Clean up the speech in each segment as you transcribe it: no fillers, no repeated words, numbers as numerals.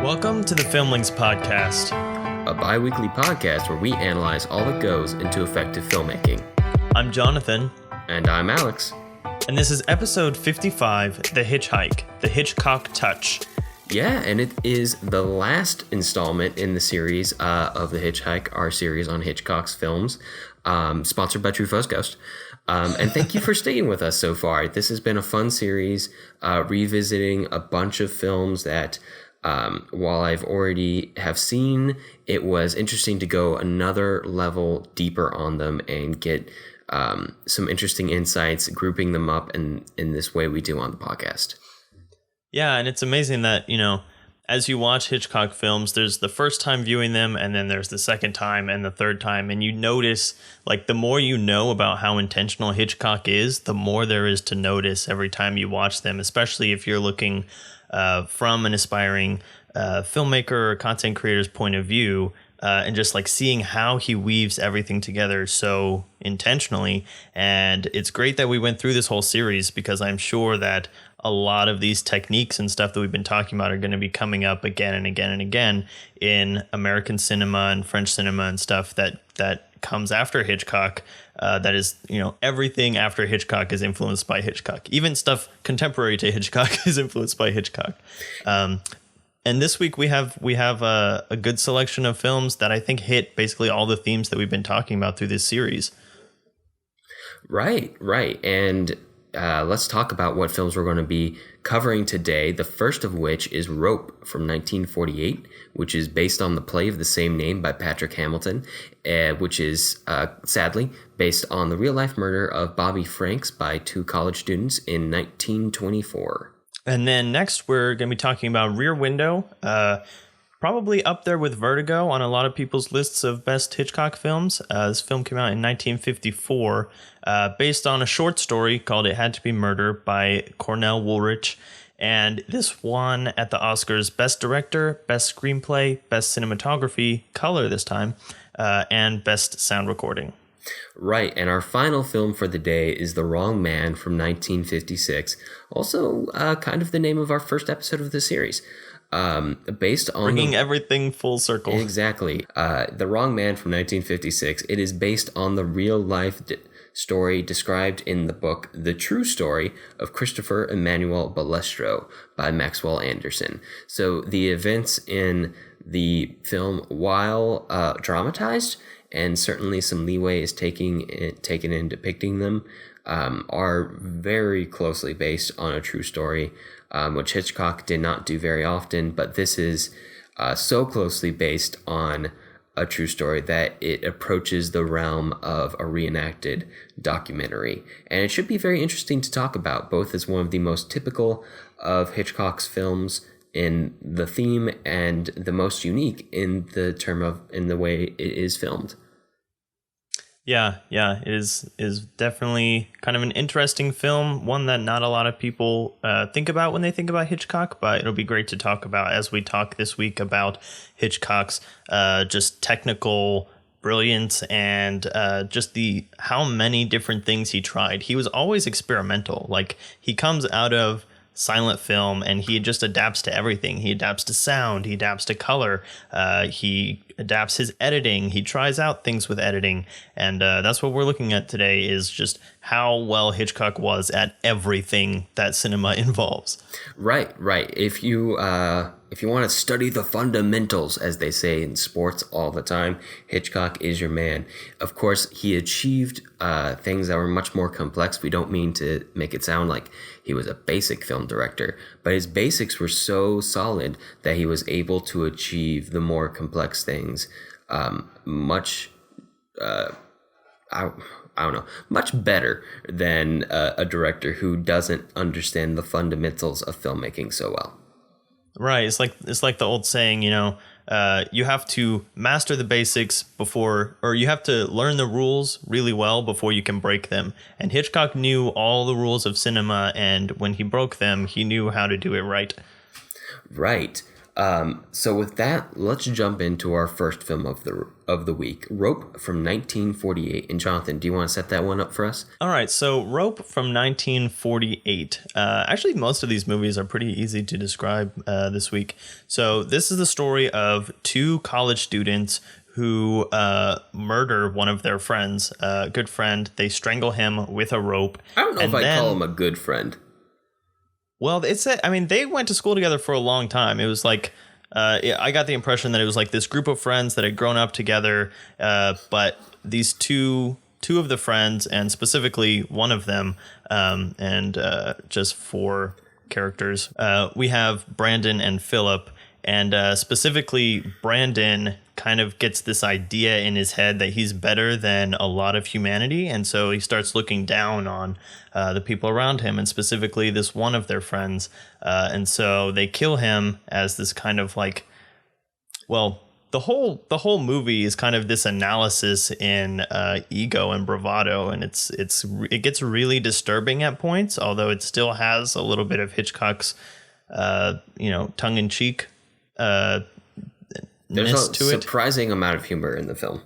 Welcome to the Filmlings Podcast, a bi-weekly podcast where we analyze all that goes into effective filmmaking. I'm Jonathan. And I'm Alex. And this is episode 55, The Hitch-Hike, the Hitchcock Touch. Yeah, and it is the last installment in the series of The Hitch-Hike, our series on Hitchcock's films, sponsored by Truffaut's Ghost. And thank you for staying with us so far. This has been a fun series, revisiting a bunch of films that, while I've already have seen, it was interesting to go another level deeper on them and get some interesting insights, grouping them up in this way we do on the podcast. Yeah, and it's amazing that, as you watch Hitchcock films, there's the first time viewing them, and then there's the second time and the third time, and you notice, the more you know about how intentional Hitchcock is, the more there is to notice every time you watch them, especially if you're looking from an aspiring filmmaker or content creator's point of view, and just seeing how he weaves everything together so intentionally. And it's great that we went through this whole series, because I'm sure that a lot of these techniques and stuff that we've been talking about are going to be coming up again and again and again in American cinema and French cinema and stuff that comes after Hitchcock. That is, everything after Hitchcock is influenced by Hitchcock. Even stuff contemporary to Hitchcock is influenced by Hitchcock. And this week we have a good selection of films that I think hit basically all the themes that we've been talking about through this series. Right. And let's talk about what films we're going to be covering today. The first of which is Rope from 1948, which is based on the play of the same name by Patrick Hamilton, which is sadly based on the real-life murder of Bobby Franks by two college students in 1924. And then next, we're going to be talking about Rear Window, probably up there with Vertigo on a lot of people's lists of best Hitchcock films. This film came out in 1954, based on a short story called It Had to Be Murder by Cornell Woolrich. And this won at the Oscars Best Director, Best Screenplay, Best Cinematography, Color this time, and Best Sound Recording. Right, and our final film for the day is The Wrong Man from 1956, also kind of the name of our first episode of the series. Based on bringing everything full circle. Exactly. The Wrong Man from 1956. It is based on the real life story described in the book The True Story of Christopher Emmanuel Balestro by Maxwell Anderson. So the events in the film, while dramatized, and certainly some leeway is taken in depicting them, are very closely based on a true story, which Hitchcock did not do very often, but this is so closely based on a true story that it approaches the realm of a reenacted documentary. And it should be very interesting to talk about, both as one of the most typical of Hitchcock's films in the theme and the most unique in the way it is filmed. Yeah, it is definitely kind of an interesting film, one that not a lot of people think about when they think about Hitchcock, but it'll be great to talk about as we talk this week about Hitchcock's just technical brilliance and just how many different things he tried. He was always experimental. He comes out of silent film and he just adapts to everything. He adapts to sound, he adapts to color, he adapts his editing, he tries out things with editing, and that's what we're looking at today, is just how well Hitchcock was at everything that cinema involves. Right. If you want to study the fundamentals, as they say in sports all the time, Hitchcock is your man. Of course, he achieved things that were much more complex. We don't mean to make it sound like he was a basic film director, but his basics were so solid that he was able to achieve the more complex things much better than a director who doesn't understand the fundamentals of filmmaking so well. Right. It's like the old saying, you have to master the basics or you have to learn the rules really well before you can break them. And Hitchcock knew all the rules of cinema, and when he broke them, he knew how to do it right. Right. So with that, let's jump into our first film of the week, Rope from 1948. And Jonathan, do you want to set that one up for us? All right, so Rope from 1948. Actually, most of these movies are pretty easy to describe this week. So this is the story of two college students who murder one of their friends, a good friend. They strangle him with a rope. I don't know if I call him a good friend. Well, they went to school together for a long time. It was like, I got the impression that it was like this group of friends that had grown up together. But these two of the friends, and specifically one of them, and just four characters, we have Brandon and Philip. And specifically, Brandon kind of gets this idea in his head that he's better than a lot of humanity. And so he starts looking down on the people around him, and specifically this one of their friends. And so they kill him as this kind of like, well, the whole movie is kind of this analysis in ego and bravado. And it gets really disturbing at points, although it still has a little bit of Hitchcock's, tongue in cheek. There's a surprising amount of humor in the film.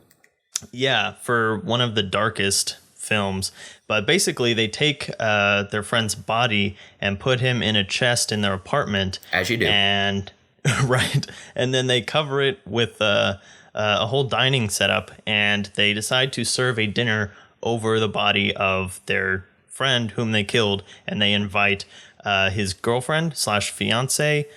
Yeah, for one of the darkest films. But basically, they take their friend's body and put him in a chest in their apartment. As you do. And right, and then they cover it with a whole dining setup, and they decide to serve a dinner over the body of their friend whom they killed, and they invite his girlfriend / fiance,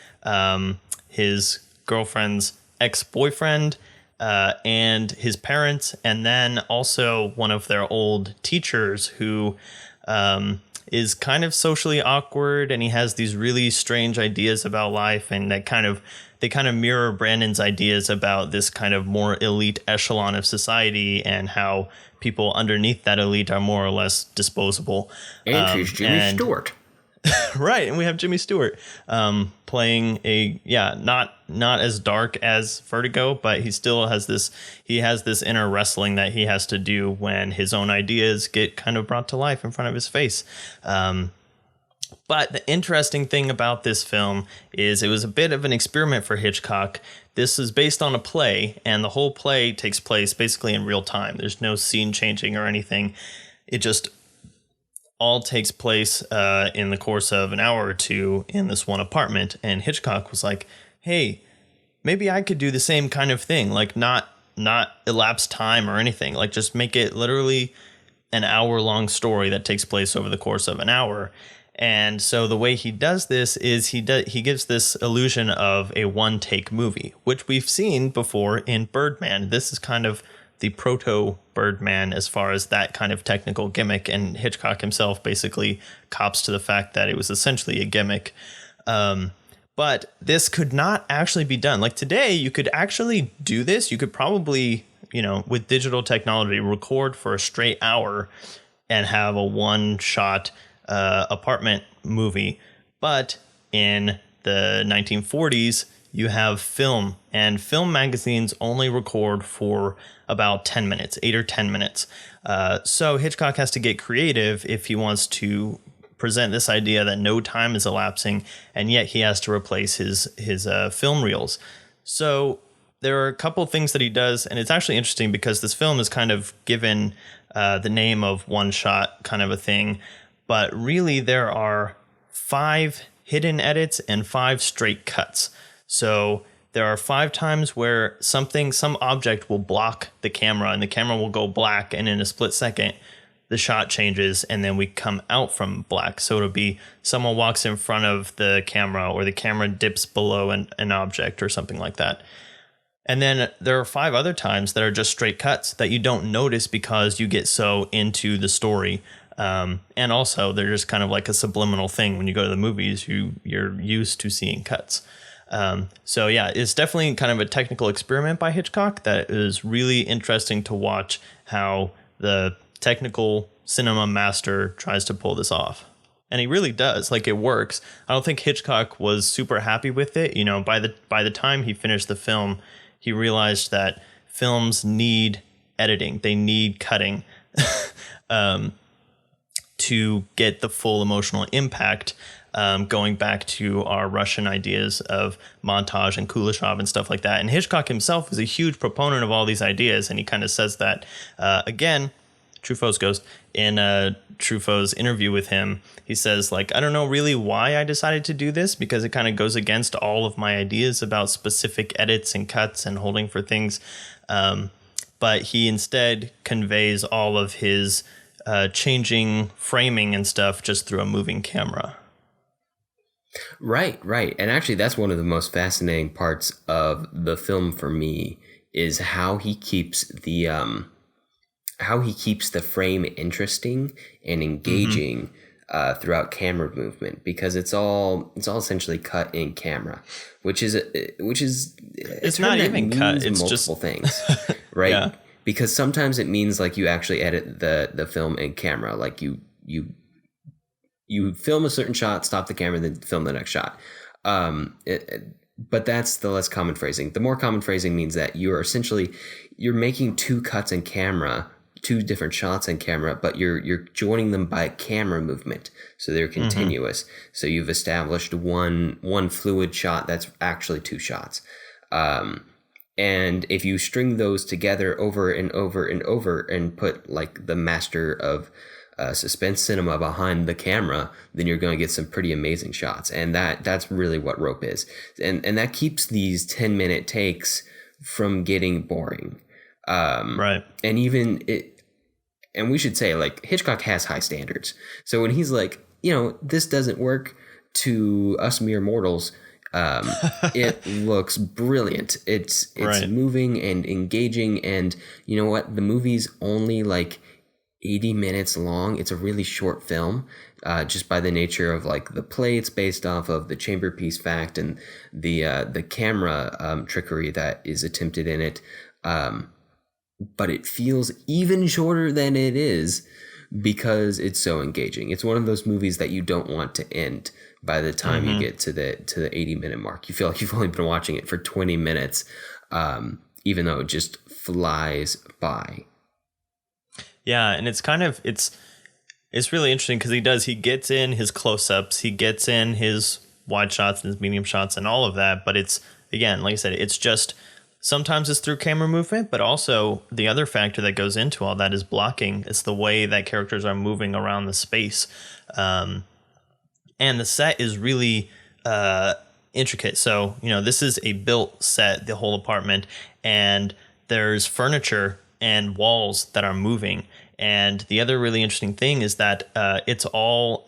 his girlfriend's ex-boyfriend, and his parents, and then also one of their old teachers who is kind of socially awkward, and he has these really strange ideas about life, and they kind of mirror Brandon's ideas about this kind of more elite echelon of society and how people underneath that elite are more or less disposable. And she's Jimmy Stewart. Right, and we have Jimmy Stewart playing not as dark as Vertigo, but he still has this inner wrestling that he has to do when his own ideas get kind of brought to life in front of his face. But the interesting thing about this film is it was a bit of an experiment for Hitchcock. This is based on a play, and the whole play takes place basically in real time. There's no scene changing or anything. It just all takes place in the course of an hour or two in this one apartment. And Hitchcock was like, hey, maybe I could do the same kind of thing, like not elapse time or anything, like just make it literally an hour-long story that takes place over the course of an hour. And so the way he does this is he gives this illusion of a one-take movie, which we've seen before in Birdman. This is kind of the proto Birdman as far as that kind of technical gimmick, and Hitchcock himself basically cops to the fact that it was essentially a gimmick. But this could not actually be done. Like today, you could actually do this. You could probably, with digital technology, record for a straight hour and have a one-shot apartment movie. But in the 1940s, you have film, and film magazines only record for about 10 minutes, 8 or 10 minutes. So Hitchcock has to get creative if he wants to present this idea that no time is elapsing, and yet he has to replace his film reels. So there are a couple of things that he does, and it's actually interesting because this film is kind of given the name of one shot kind of a thing, but really there are 5 hidden edits and 5 straight cuts. So there are 5 times where some object will block the camera, and the camera will go black, and in a split second, the shot changes, and then we come out from black. So it'll be someone walks in front of the camera, or the camera dips below an object or something like that. And then there are 5 other times that are just straight cuts that you don't notice because you get so into the story. And also they're just kind of like a subliminal thing. When you go to the movies, you're used to seeing cuts. So yeah, it's definitely kind of a technical experiment by Hitchcock that is really interesting to watch how the technical cinema master tries to pull this off. And he really does. Like, it works. I don't think Hitchcock was super happy with it. By the time he finished the film, he realized that films need editing. They need cutting to get the full emotional impact. going back to our Russian ideas of montage and Kuleshov and stuff like that. And Hitchcock himself was a huge proponent of all these ideas, and he kind of says that again. Truffaut's ghost, in Truffaut's interview with him, he says, like, I don't know really why I decided to do this, because it kind of goes against all of my ideas about specific edits and cuts and holding for things. But he instead conveys all of his changing framing and stuff just through a moving camera. Right. And actually, that's one of the most fascinating parts of the film for me, is how he keeps the frame interesting and engaging throughout camera movement, because it's all essentially cut in camera, which is it's not even cut. It's multiple just things, right? Yeah. Because sometimes it means like you actually edit the film in camera, like you film a certain shot, stop the camera, then film the next shot. But that's the less common phrasing. The more common phrasing means that you're making two cuts in camera, two different shots in camera, but you're joining them by camera movement, so they're continuous. So you've established one fluid shot that's actually two shots. And if you string those together over and over and over and put like the master of suspense cinema behind the camera, then you're going to get some pretty amazing shots. And that's really what Rope is. And that keeps these 10-minute takes from getting boring. Right. And and we should say, like, Hitchcock has high standards. So when he's like, this doesn't work to us mere mortals, it looks brilliant. It's right. Moving and engaging. And you know what? The movie's only like 80 minutes long. It's a really short film, just by the nature of like the play it's based off of, the chamber piece fact, and the camera trickery that is attempted in it. But it feels even shorter than it is because it's so engaging. It's one of those movies that you don't want to end by the time you get to the 80-minute mark. You feel like you've only been watching it for 20 minutes, even though it just flies by. Yeah, and it's kind of it's really interesting because he gets in his close-ups, he gets in his wide shots and his medium shots and all of that, but it's, again, like I said, it's just sometimes it's through camera movement, but also the other factor that goes into all that is blocking. It's the way that characters are moving around the space. And the set is really intricate. So, this is a built set, the whole apartment, and there's furniture and walls that are moving. And the other really interesting thing is that it's all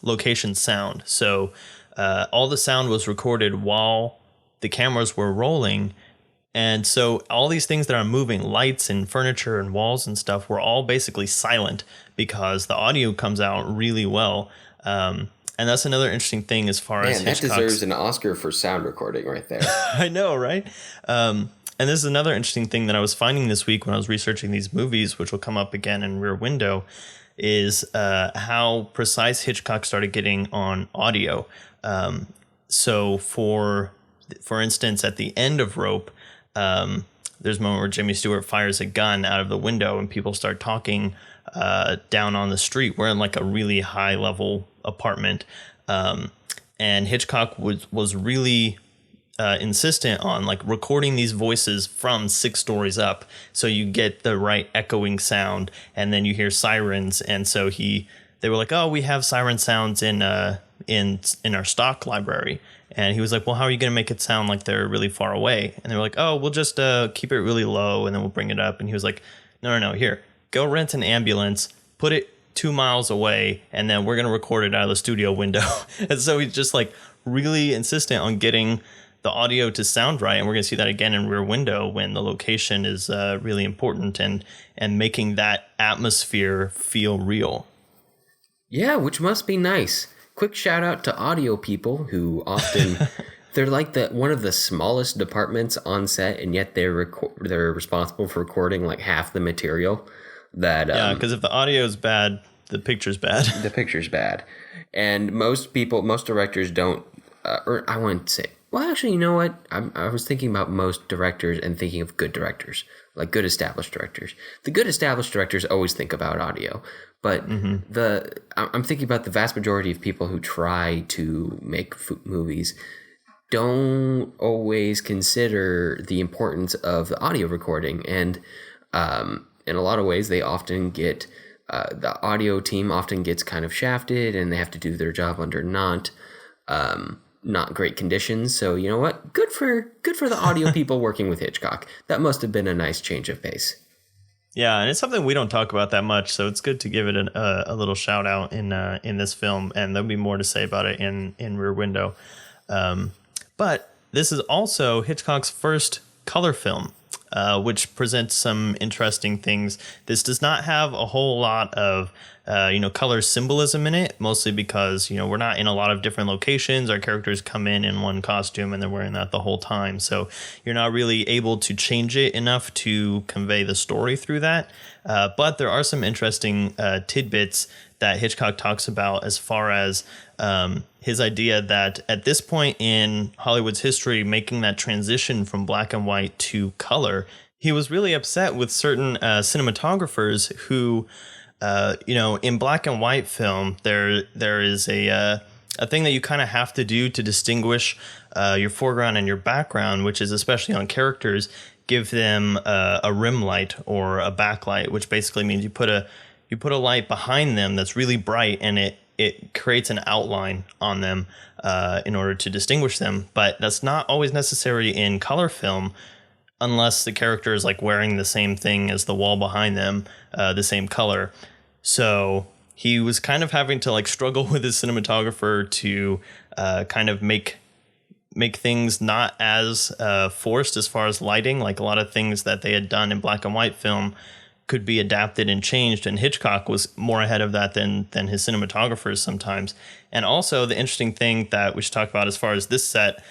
location sound. So all the sound was recorded while the cameras were rolling. And so all these things that are moving, lights and furniture and walls and stuff, were all basically silent because the audio comes out really well. And that's another interesting thing as far as Hitchcock's... that deserves an Oscar for sound recording right there. I know, right? And this is another interesting thing that I was finding this week when I was researching these movies, which will come up again in Rear Window, is how precise Hitchcock started getting on audio. So for instance, at the end of Rope, there's a moment where Jimmy Stewart fires a gun out of the window and people start talking down on the street. We're in like a really high level apartment. And Hitchcock was really insistent on like recording these voices from 6 stories up, so you get the right echoing sound, and then you hear sirens. And so they were like, oh, we have siren sounds in our stock library. And he was like, well, how are you going to make it sound like they're really far away? And they were like, oh, we'll just keep it really low and then we'll bring it up. And he was like, no, here, go rent an ambulance, put it 2 miles away, and then we're going to record it out of the studio window. And so he's just like really insistent on getting the audio to sound right. And we're going to see that again in Rear Window when the location is really important and making that atmosphere feel real. Yeah, which must be nice. Quick shout out to audio people who often they're like one of the smallest departments on set, and yet they're responsible for recording like half the material. Because if the audio is bad, the picture's bad. The picture's bad, and most directors don't, or I wouldn't say. Well, actually, you know what? I was thinking about most directors and thinking of good directors, like good established directors. The good established directors always think about audio, but I'm thinking about the vast majority of people who try to make movies don't always consider the importance of the audio recording, and in a lot of ways, they often get the audio team often gets kind of shafted, and they have to do their job under not great conditions. So you know what? Good for the audio people working with Hitchcock. That must have been a nice change of pace. Yeah, and it's something we don't talk about that much, so it's good to give it a little shout out in this film, and there'll be more to say about it in Rear Window. But this is also Hitchcock's first color film, which presents some interesting things. This does not have a whole lot of color symbolism in it, mostly because we're not in a lot of different locations. Our characters come in one costume and they're wearing that the whole time, so you're not really able to change it enough to convey the story through that. But there are some interesting tidbits that Hitchcock talks about as far as his idea that at this point in Hollywood's history, making that transition from black and white to color, he was really upset with certain cinematographers who, in black and white film, there is a thing that you kind of have to do to distinguish your foreground and your background, which is especially on characters, give them a rim light or a backlight, which basically means you put a light behind them that's really bright, and it creates an outline on them in order to distinguish them. But that's not always necessary in color film unless the character is like wearing the same thing as the wall behind them, the same color. So he was kind of having to like struggle with his cinematographer to kind of make things not as forced as far as lighting. Like a lot of things that they had done in black and white film could be adapted and changed, and Hitchcock was more ahead of that than his cinematographers sometimes. And also the interesting thing that we should talk about as far as this set,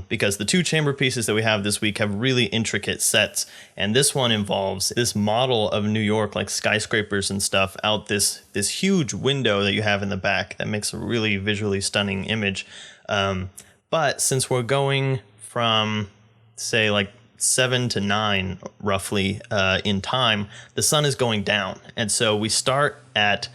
because the two chamber pieces that we have this week have really intricate sets, and this one involves this model of New York, like skyscrapers and stuff, out this huge window that you have in the back that makes a really visually stunning image. But since we're going from, say, like 7 to 9 roughly in time, the sun is going down, and so we start at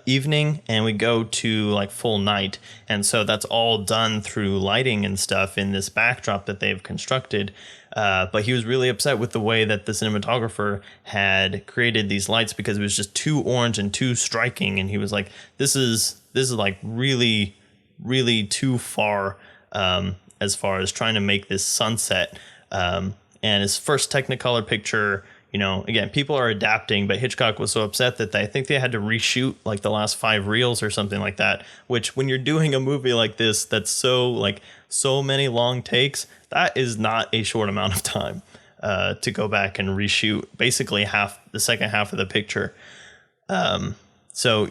evening and we go to like full night, and so that's all done through lighting and stuff in this backdrop that they've constructed. But he was really upset with the way that the cinematographer had created these lights, because it was just too orange and too striking, and he was like, this is like really too far as far as trying to make this sunset. And his first Technicolor picture, again, people are adapting, but Hitchcock was so upset that I think they had to reshoot like the last 5 reels or something like that, which when you're doing a movie like this, that's so many long takes, that is not a short amount of time to go back and reshoot basically the second half of the picture. So,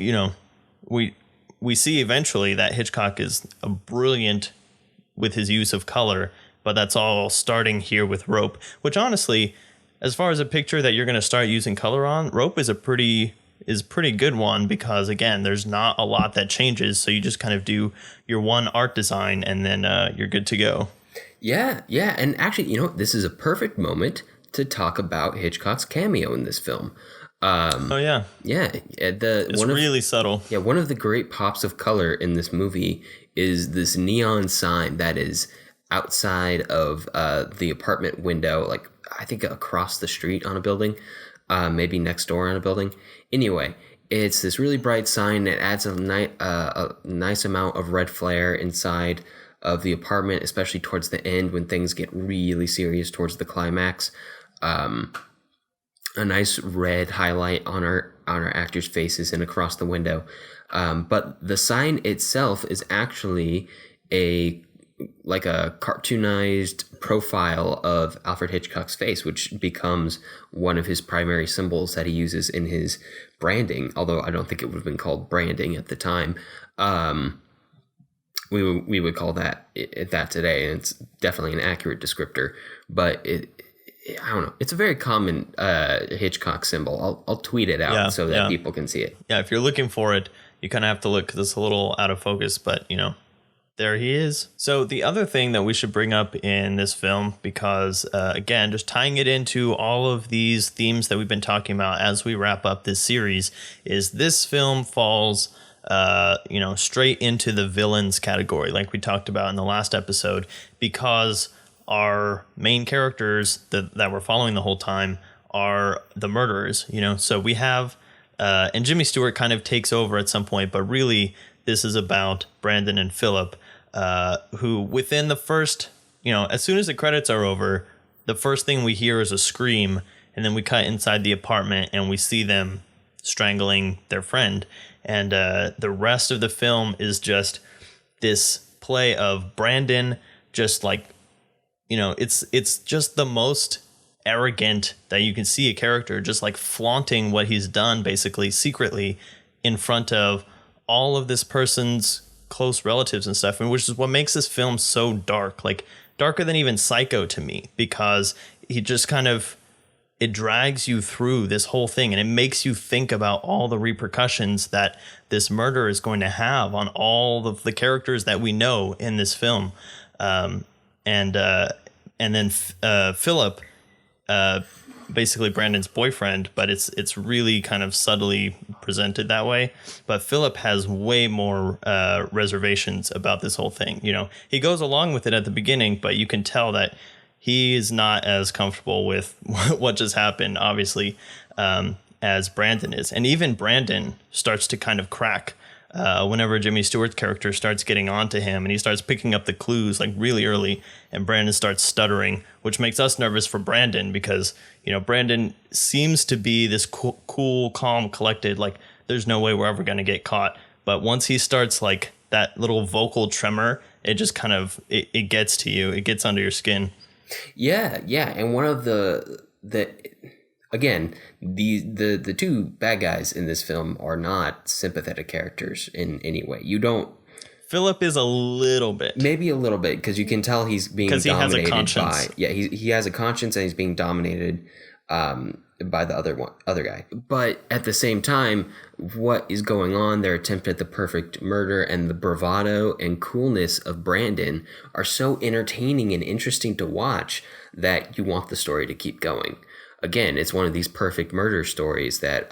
we see eventually that Hitchcock is brilliant with his use of color, but that's all starting here with Rope, which honestly, as far as a picture that you're going to start using color on, Rope is a pretty good one, because again, there's not a lot that changes. So you just kind of do your one art design and then you're good to go. Yeah. And actually, this is a perfect moment to talk about Hitchcock's cameo in this film. Oh yeah. Yeah. It's really subtle. Yeah. One of the great pops of color in this movie is this neon sign that is outside of the apartment window, like I think across the street on a building, maybe next door on a building. Anyway, it's this really bright sign that adds a nice amount of red flare inside of the apartment, especially towards the end when things get really serious towards the climax. A nice red highlight on our actors' faces and across the window. But the sign itself is actually a cartoonized profile of Alfred Hitchcock's face, which becomes one of his primary symbols that he uses in his branding, although I don't think it would have been called branding at the time. We would call that today, and it's definitely an accurate descriptor, but I don't know. It's a very common Hitchcock symbol. I'll tweet it out so that people can see it. Yeah, if you're looking for it, you kind of have to look because it's a little out of focus, but There he is. So the other thing that we should bring up in this film, because again, just tying it into all of these themes that we've been talking about as we wrap up this series, is this film falls, straight into the villains category, like we talked about in the last episode, because our main characters that we're following the whole time are the murderers. So we have, and Jimmy Stewart kind of takes over at some point, but really this is about Brandon and Philip. Who within the first, as soon as the credits are over, the first thing we hear is a scream, and then we cut inside the apartment and we see them strangling their friend. And the rest of the film is just this play of Brandon just like, it's just the most arrogant that you can see a character just like flaunting what he's done basically secretly in front of all of this person's close relatives and stuff, and which is what makes this film so dark, like darker than even Psycho to me, because he just kind of, it drags you through this whole thing, and it makes you think about all the repercussions that this murder is going to have on all of the characters that we know in this film. And then Philip, basically Brandon's boyfriend, but it's really kind of subtly presented that way. But Philip has way more reservations about this whole thing. He goes along with it at the beginning, but you can tell that he is not as comfortable with what just happened, obviously, as Brandon is. And even Brandon starts to kind of crack whenever Jimmy Stewart's character starts getting onto him, and he starts picking up the clues like really early, and Brandon starts stuttering, which makes us nervous for Brandon because, Brandon seems to be this cool, calm, collected, like there's no way we're ever going to get caught. But once he starts like that little vocal tremor, it just kind of, it gets to you. It gets under your skin. Yeah. And one of the again, the two bad guys in this film are not sympathetic characters in any way. You don't. Philip is a little bit. Maybe a little bit, because you can tell he's being dominated he has a conscience. by. Yeah, he has a conscience, and he's being dominated by the other guy. But at the same time, what is going on? Their attempt at the perfect murder and the bravado and coolness of Brandon are so entertaining and interesting to watch that you want the story to keep going. Again, it's one of these perfect murder stories that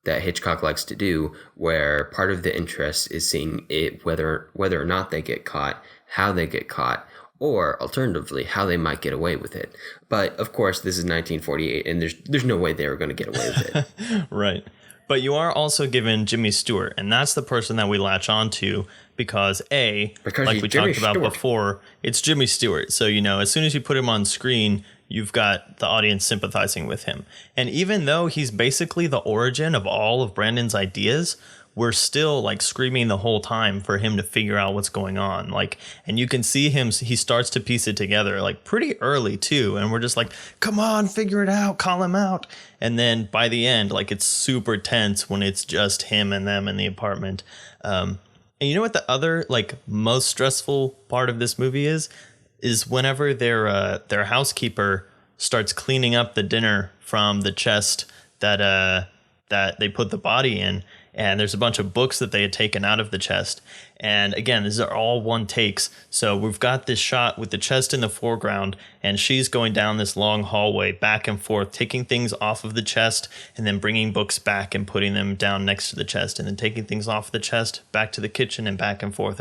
that Hitchcock likes to do, where part of the interest is seeing it whether or not they get caught, how they get caught, or alternatively how they might get away with it. But of course, this is 1948, and there's no way they were going to get away with it. Right. But you are also given Jimmy Stewart, and that's the person that we latch on to because like we talked about before, it's Jimmy Stewart. So, as soon as you put him on screen, you've got the audience sympathizing with him. And even though he's basically the origin of all of Brandon's ideas, we're still like screaming the whole time for him to figure out what's going on. Like, and you can see him, he starts to piece it together like pretty early too. And we're just like, come on, figure it out, call him out. And then by the end, like it's super tense when it's just him and them in the apartment. And you know what the other like most stressful part of this movie is whenever their housekeeper starts cleaning up the dinner from the chest that they put the body in, and there's a bunch of books that they had taken out of the chest. And again, these are all one takes. So we've got this shot with the chest in the foreground, and she's going down this long hallway back and forth, taking things off of the chest and then bringing books back and putting them down next to the chest, and then taking things off the chest back to the kitchen and back and forth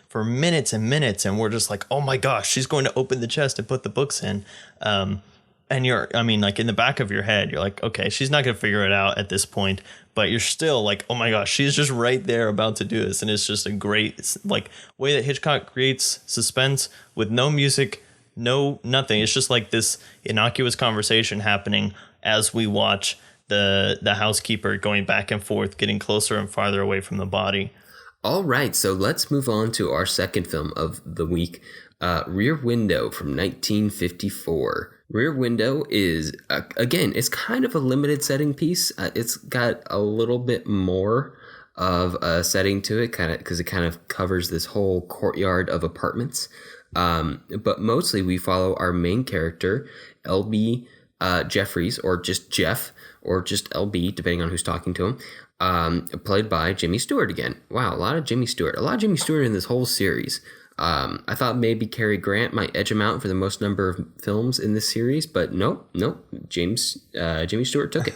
for minutes and minutes. And we're just like, oh my gosh, she's going to open the chest and put the books in. And like in the back of your head, you're like, okay, she's not going to figure it out at this point, but you're still like, oh my gosh, she's just right there about to do this. And it's just a great like way that Hitchcock creates suspense with no music, no nothing. It's just like this innocuous conversation happening as we watch the housekeeper going back and forth, getting closer and farther away from the body. All right, so let's move on to our second film of the week, Rear Window from 1954. Rear Window is, again, it's kind of a limited setting piece. It's got a little bit more of a setting to it, because it kind of covers this whole courtyard of apartments. But mostly we follow our main character, L.B. Jeffries, or just Jeff, or just LB, depending on who's talking to him, played by Jimmy Stewart again. Wow, a lot of Jimmy Stewart in this whole series. I thought maybe Cary Grant might edge him out for the most number of films in this series, but nope. Jimmy Stewart took it.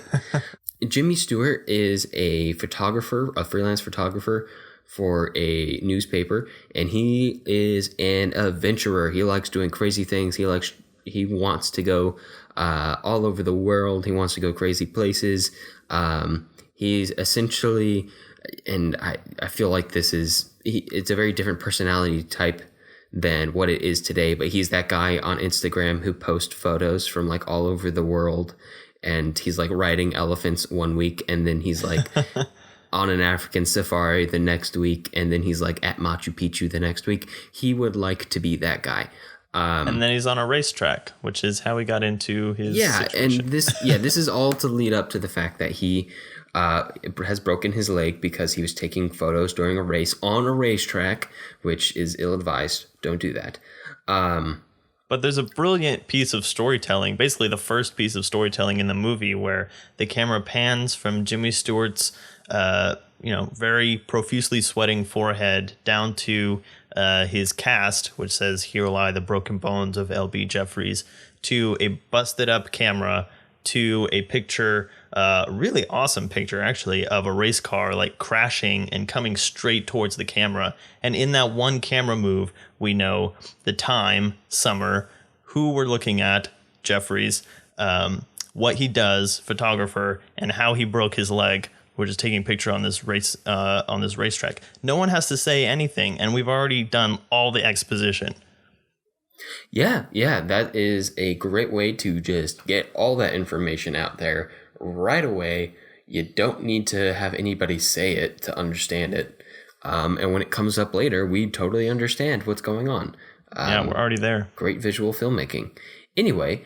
Jimmy Stewart is a freelance photographer for a newspaper, and he is an adventurer. He likes doing crazy things. He wants to go all over the world. He wants to go crazy places. He's essentially, and I feel like it's a very different personality type than what it is today, but he's that guy on Instagram who posts photos from like all over the world, and he's like riding elephants one week, and then he's like on an African safari the next week, and then he's like at Machu Picchu the next week. He would like to be that guy. And then he's on a racetrack, which is how he got into his situation. And this is all to lead up to the fact that he has broken his leg because he was taking photos during a race on a racetrack, which is ill-advised. Don't do that. But there's a brilliant piece of storytelling, basically the first piece of storytelling in the movie, where the camera pans from Jimmy Stewart's very profusely sweating forehead down to his cast, which says, "Here lie the broken bones of L.B. Jeffries," to a busted up camera, to a picture, really awesome picture actually, of a race car like crashing and coming straight towards the camera. And in that one camera move, we know the time, summer, who we're looking at, Jeffries, what he does, photographer, and how he broke his leg. We're just taking a picture on this racetrack. No one has to say anything, and we've already done all the exposition. Yeah, that is a great way to just get all that information out there right away. You don't need to have anybody say it to understand it. And when it comes up later, we totally understand what's going on. We're already there. Great visual filmmaking. Anyway,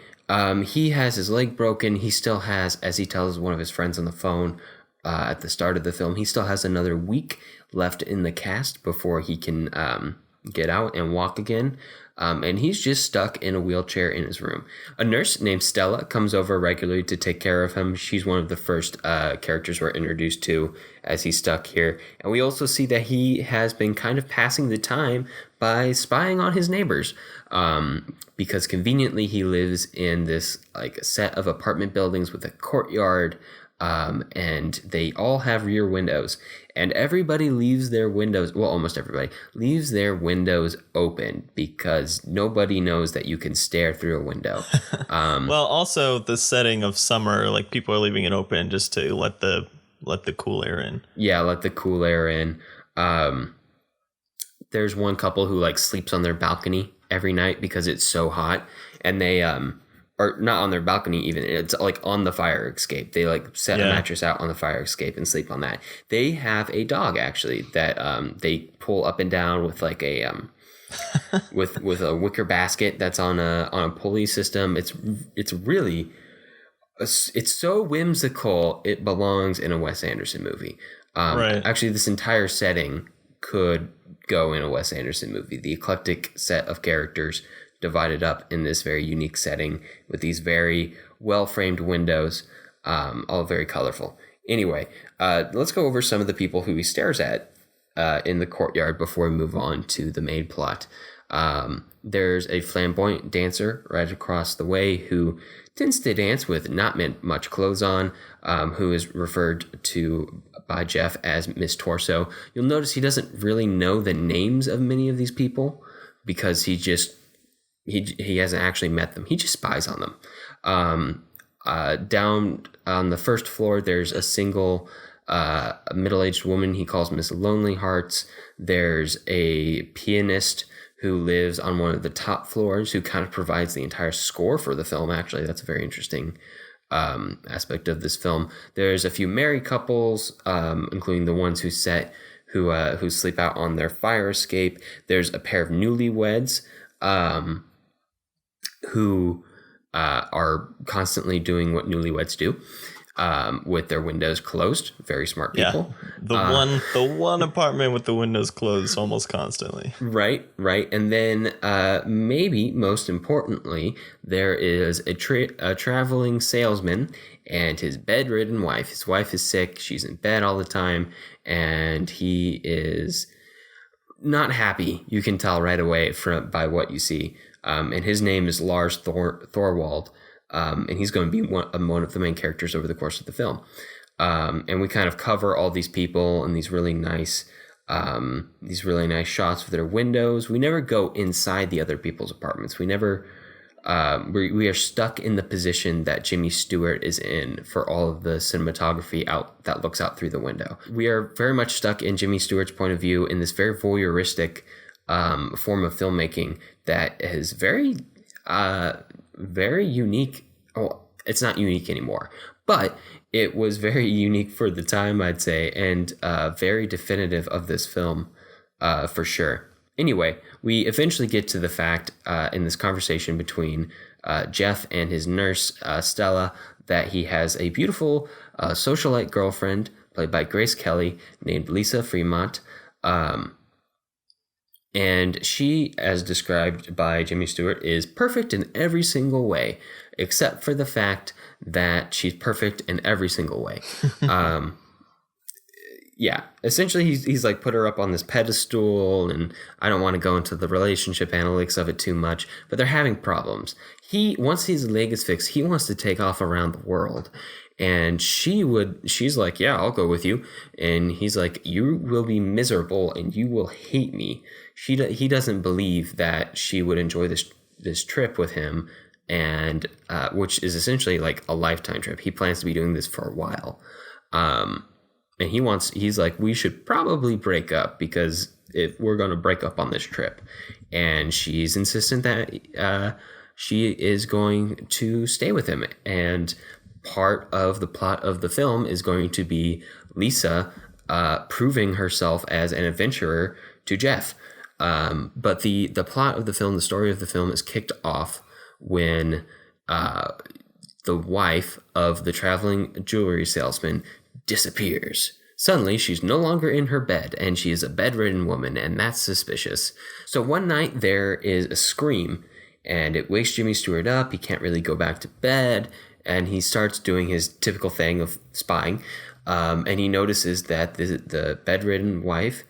he has his leg broken. He still has, as he tells one of his friends on the phone at the start of the film, he still has another week left in the cast before he can get out and walk again. And he's just stuck in a wheelchair in his room. A nurse named Stella comes over regularly to take care of him. She's one of the first characters we're introduced to as he's stuck here. And we also see that he has been kind of passing the time by spying on his neighbors. Because conveniently he lives in this like set of apartment buildings with a courtyard. And they all have rear windows, and everybody leaves their windows. Well, almost everybody leaves their windows open because nobody knows that you can stare through a window. Well, also the setting of summer, like people are leaving it open just to let the cool air in. Yeah, let the cool air in. There's one couple who like sleeps on their balcony every night because it's so hot, and they or not on their balcony even, it's like on the fire escape. They like set a mattress out on the fire escape and sleep on that. They have a dog actually that they pull up and down with like a with a wicker basket that's on a pulley system. It's really it's so whimsical. It belongs in a Wes Anderson movie. Right. Actually, this entire setting could go in a Wes Anderson movie. The eclectic set of characters divided up in this very unique setting with these very well-framed windows, all very colorful. Anyway, let's go over some of the people who he stares at in the courtyard before we move on to the main plot. There's a flamboyant dancer right across the way who tends to dance with not much clothes on, who is referred to by Jeff as Miss Torso. You'll notice he doesn't really know the names of many of these people because he hasn't actually met them. He just spies on them. Down on the first floor, there's a single middle-aged woman he calls Miss Lonely Hearts. There's a pianist who lives on one of the top floors who kind of provides the entire score for the film. Actually, that's a very interesting aspect of this film. There's a few married couples, including the ones who sleep out on their fire escape. There's a pair of newlyweds who are constantly doing what newlyweds do. with their windows closed. Very smart Yeah. people. The one apartment with the windows closed almost constantly. Right. And then maybe most importantly, there is a traveling salesman and his bedridden wife. His wife is sick. She's in bed all the time. And he is not happy. You can tell right away by what you see. And his name is Lars Thorwald. And he's going to be one of the main characters over the course of the film. And we kind of cover all these people and these really nice shots of their windows. We never go inside the other people's apartments. We never, we are stuck in the position that Jimmy Stewart is in for all of the cinematography that looks out through the window. We are very much stuck in Jimmy Stewart's point of view in this very voyeuristic form of filmmaking that is very unique. Oh, it's not unique anymore, but it was very unique for the time, I'd say, and very definitive of this film for sure. Anyway, we eventually get to the fact in this conversation between Jeff and his nurse, Stella, that he has a beautiful socialite girlfriend played by Grace Kelly named Lisa Fremont. And she, as described by Jimmy Stewart, is perfect in every single way, except for the fact that she's perfect in every single way. Yeah, essentially he's like put her up on this pedestal, and I don't want to go into the relationship analytics of it too much, but they're having problems. Once his leg is fixed, he wants to take off around the world. And she's like, yeah, I'll go with you. And he's like, you will be miserable and you will hate me. He doesn't believe that she would enjoy this trip with him, and which is essentially like a lifetime trip. He plans to be doing this for a while. And he's like, we should probably break up because if we're going to break up on this trip. And she's insistent that she is going to stay with him. And part of the plot of the film is going to be Lisa proving herself as an adventurer to Jeff. But the plot of the film, the story of the film, is kicked off when the wife of the traveling jewelry salesman disappears. Suddenly, she's no longer in her bed, and she is a bedridden woman, and that's suspicious. So one night, there is a scream, and it wakes Jimmy Stewart up. He can't really go back to bed, and he starts doing his typical thing of spying, and he notices that the bedridden wife's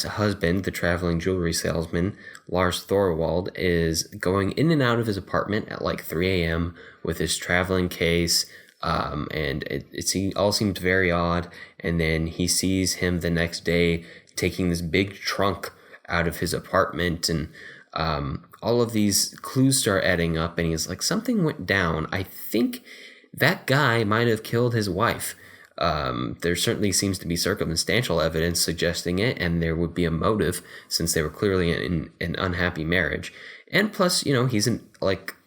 husband, the traveling jewelry salesman, Lars Thorwald, is going in and out of his apartment at like 3 a.m. with his traveling case, and it all seemed very odd. And then he sees him the next day taking this big trunk out of his apartment, and all of these clues start adding up, and he's like, something went down. I think that guy might have killed his wife. There certainly seems to be circumstantial evidence suggesting it, and there would be a motive since they were clearly in an unhappy marriage. And plus, he's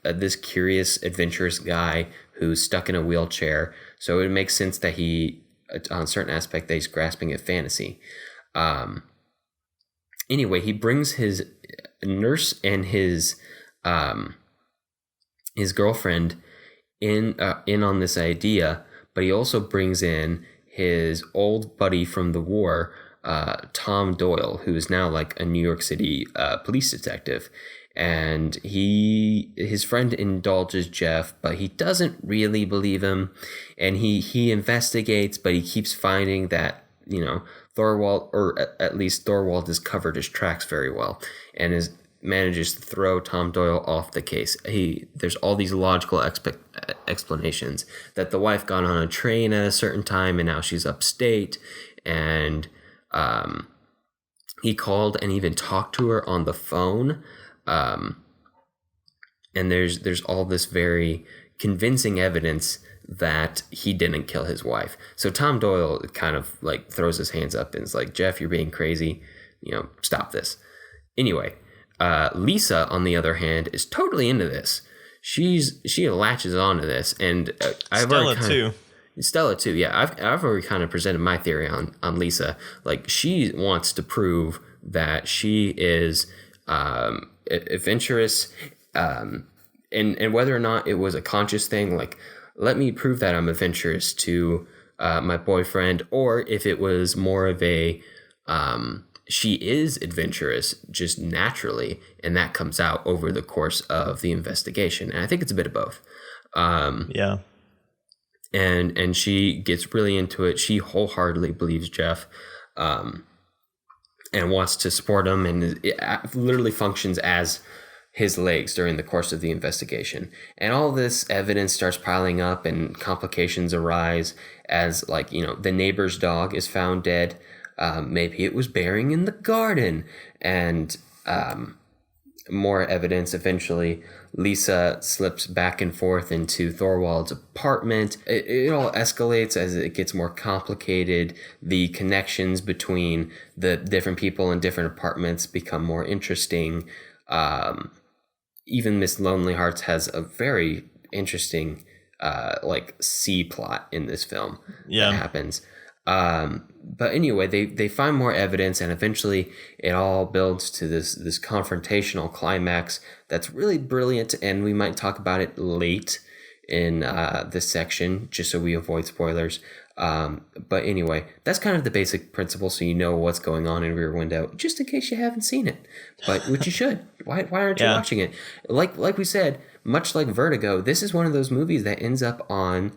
this curious, adventurous guy who's stuck in a wheelchair, so it makes sense that he, on a certain aspect, that he's grasping at fantasy. Anyway, he brings his nurse and his girlfriend in on this idea, but he also brings in his old buddy from the war, Tom Doyle, who is now like a New York City police detective. And his friend indulges Jeff, but he doesn't really believe him. And he investigates, but he keeps finding that, Thorwald, or at least Thorwald, has covered his tracks very well and manages to throw Tom Doyle off the case. There's all these logical explanations that the wife got on a train at a certain time and now she's upstate, and he called and even talked to her on the phone. And there's all this very convincing evidence that he didn't kill his wife. So Tom Doyle kind of like throws his hands up and is like, Jeff, you're being crazy. Stop this. Anyway, Lisa, on the other hand, is totally into this. She latches on to this, and Stella too. Yeah, I've already kind of presented my theory on Lisa. Like, she wants to prove that she is adventurous, and whether or not it was a conscious thing, like let me prove that I'm adventurous to my boyfriend, or if it was more of a she is adventurous just naturally, and that comes out over the course of the investigation. And I think it's a bit of both. Yeah. And she gets really into it. She wholeheartedly believes Jeff, and wants to support him, and it literally functions as his legs during the course of the investigation. And all this evidence starts piling up, and complications arise as, like, you know, the neighbor's dog is found dead. Maybe it was burying in the garden, and more evidence. Eventually, Lisa slips back and forth into Thorwald's apartment. It all escalates as it gets more complicated. The connections between the different people in different apartments become more interesting. Even Miss Lonely Hearts has a very interesting like C plot in this film that happens. But anyway, they find more evidence, and eventually it all builds to this confrontational climax that's really brilliant, and we might talk about it late in this section just so we avoid spoilers. But anyway, that's kind of the basic principle, so you know what's going on in Rear Window, just in case you haven't seen it. But which you should. Why aren't you watching it? Like we said, much like Vertigo, this is one of those movies that ends up on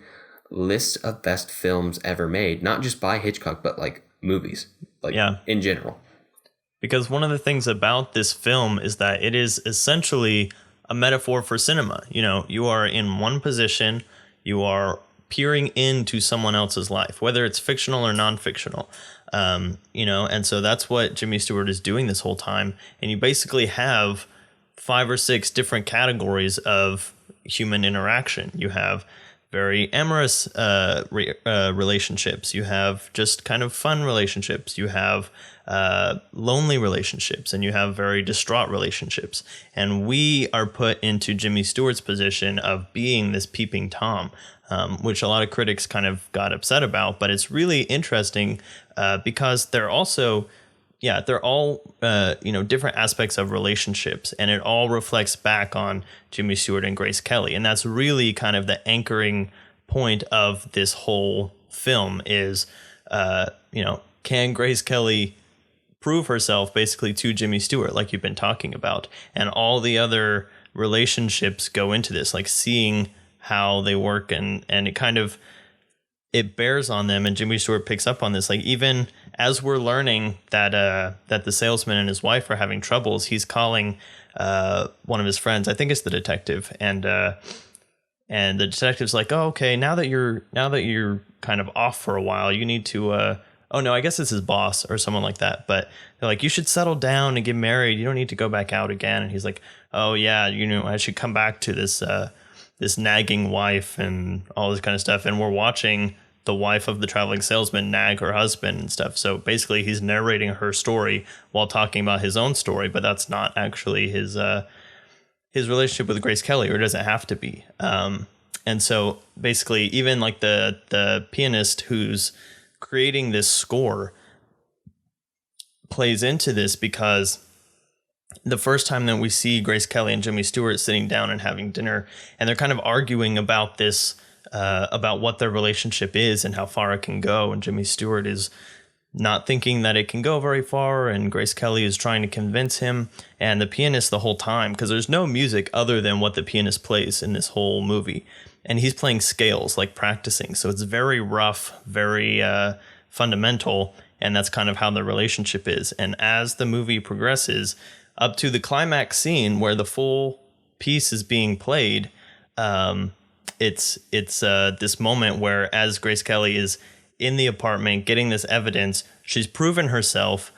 lists of best films ever made, not just by Hitchcock, but like movies, like in general. Because one of the things about this film is that it is essentially a metaphor for cinema. You know, you are in one position, you are peering into someone else's life, whether it's fictional or non-fictional. You know, and so that's what Jimmy Stewart is doing this whole time. And you basically have 5 or 6 different categories of human interaction. You have very amorous relationships. You have just kind of fun relationships. You have lonely relationships, and you have very distraught relationships. And we are put into Jimmy Stewart's position of being this peeping Tom, which a lot of critics kind of got upset about. But it's really interesting because they're also, they're all, different aspects of relationships, and it all reflects back on Jimmy Stewart and Grace Kelly. And that's really kind of the anchoring point of this whole film is, can Grace Kelly prove herself basically to Jimmy Stewart, like you've been talking about? And all the other relationships go into this, like seeing how they work, and it kind of, it bears on them, and Jimmy Stewart picks up on this. Like, even as we're learning that the salesman and his wife are having troubles, he's calling one of his friends. I think it's the detective, and the detective's like, "Oh, okay. Now that you're kind of off for a while, you need to." Oh no, I guess it's his boss or someone like that. But they're like, "You should settle down and get married. You don't need to go back out again." And he's like, "Oh yeah, I should come back to this." This nagging wife and all this kind of stuff. And we're watching the wife of the traveling salesman nag her husband and stuff. So basically he's narrating her story while talking about his own story, but that's not actually his relationship with Grace Kelly, or it doesn't have to be. And so basically even like the pianist who's creating this score plays into this, because the first time that we see Grace Kelly and Jimmy Stewart sitting down and having dinner, and they're kind of arguing about this, about what their relationship is and how far it can go. And Jimmy Stewart is not thinking that it can go very far, and Grace Kelly is trying to convince him. And the pianist the whole time, because there's no music other than what the pianist plays in this whole movie, and he's playing scales, like practicing. So it's very rough, very fundamental, and that's kind of how the relationship is. And as the movie progresses, up to the climax scene where the full piece is being played, it's this moment where, as Grace Kelly is in the apartment getting this evidence, she's proven herself.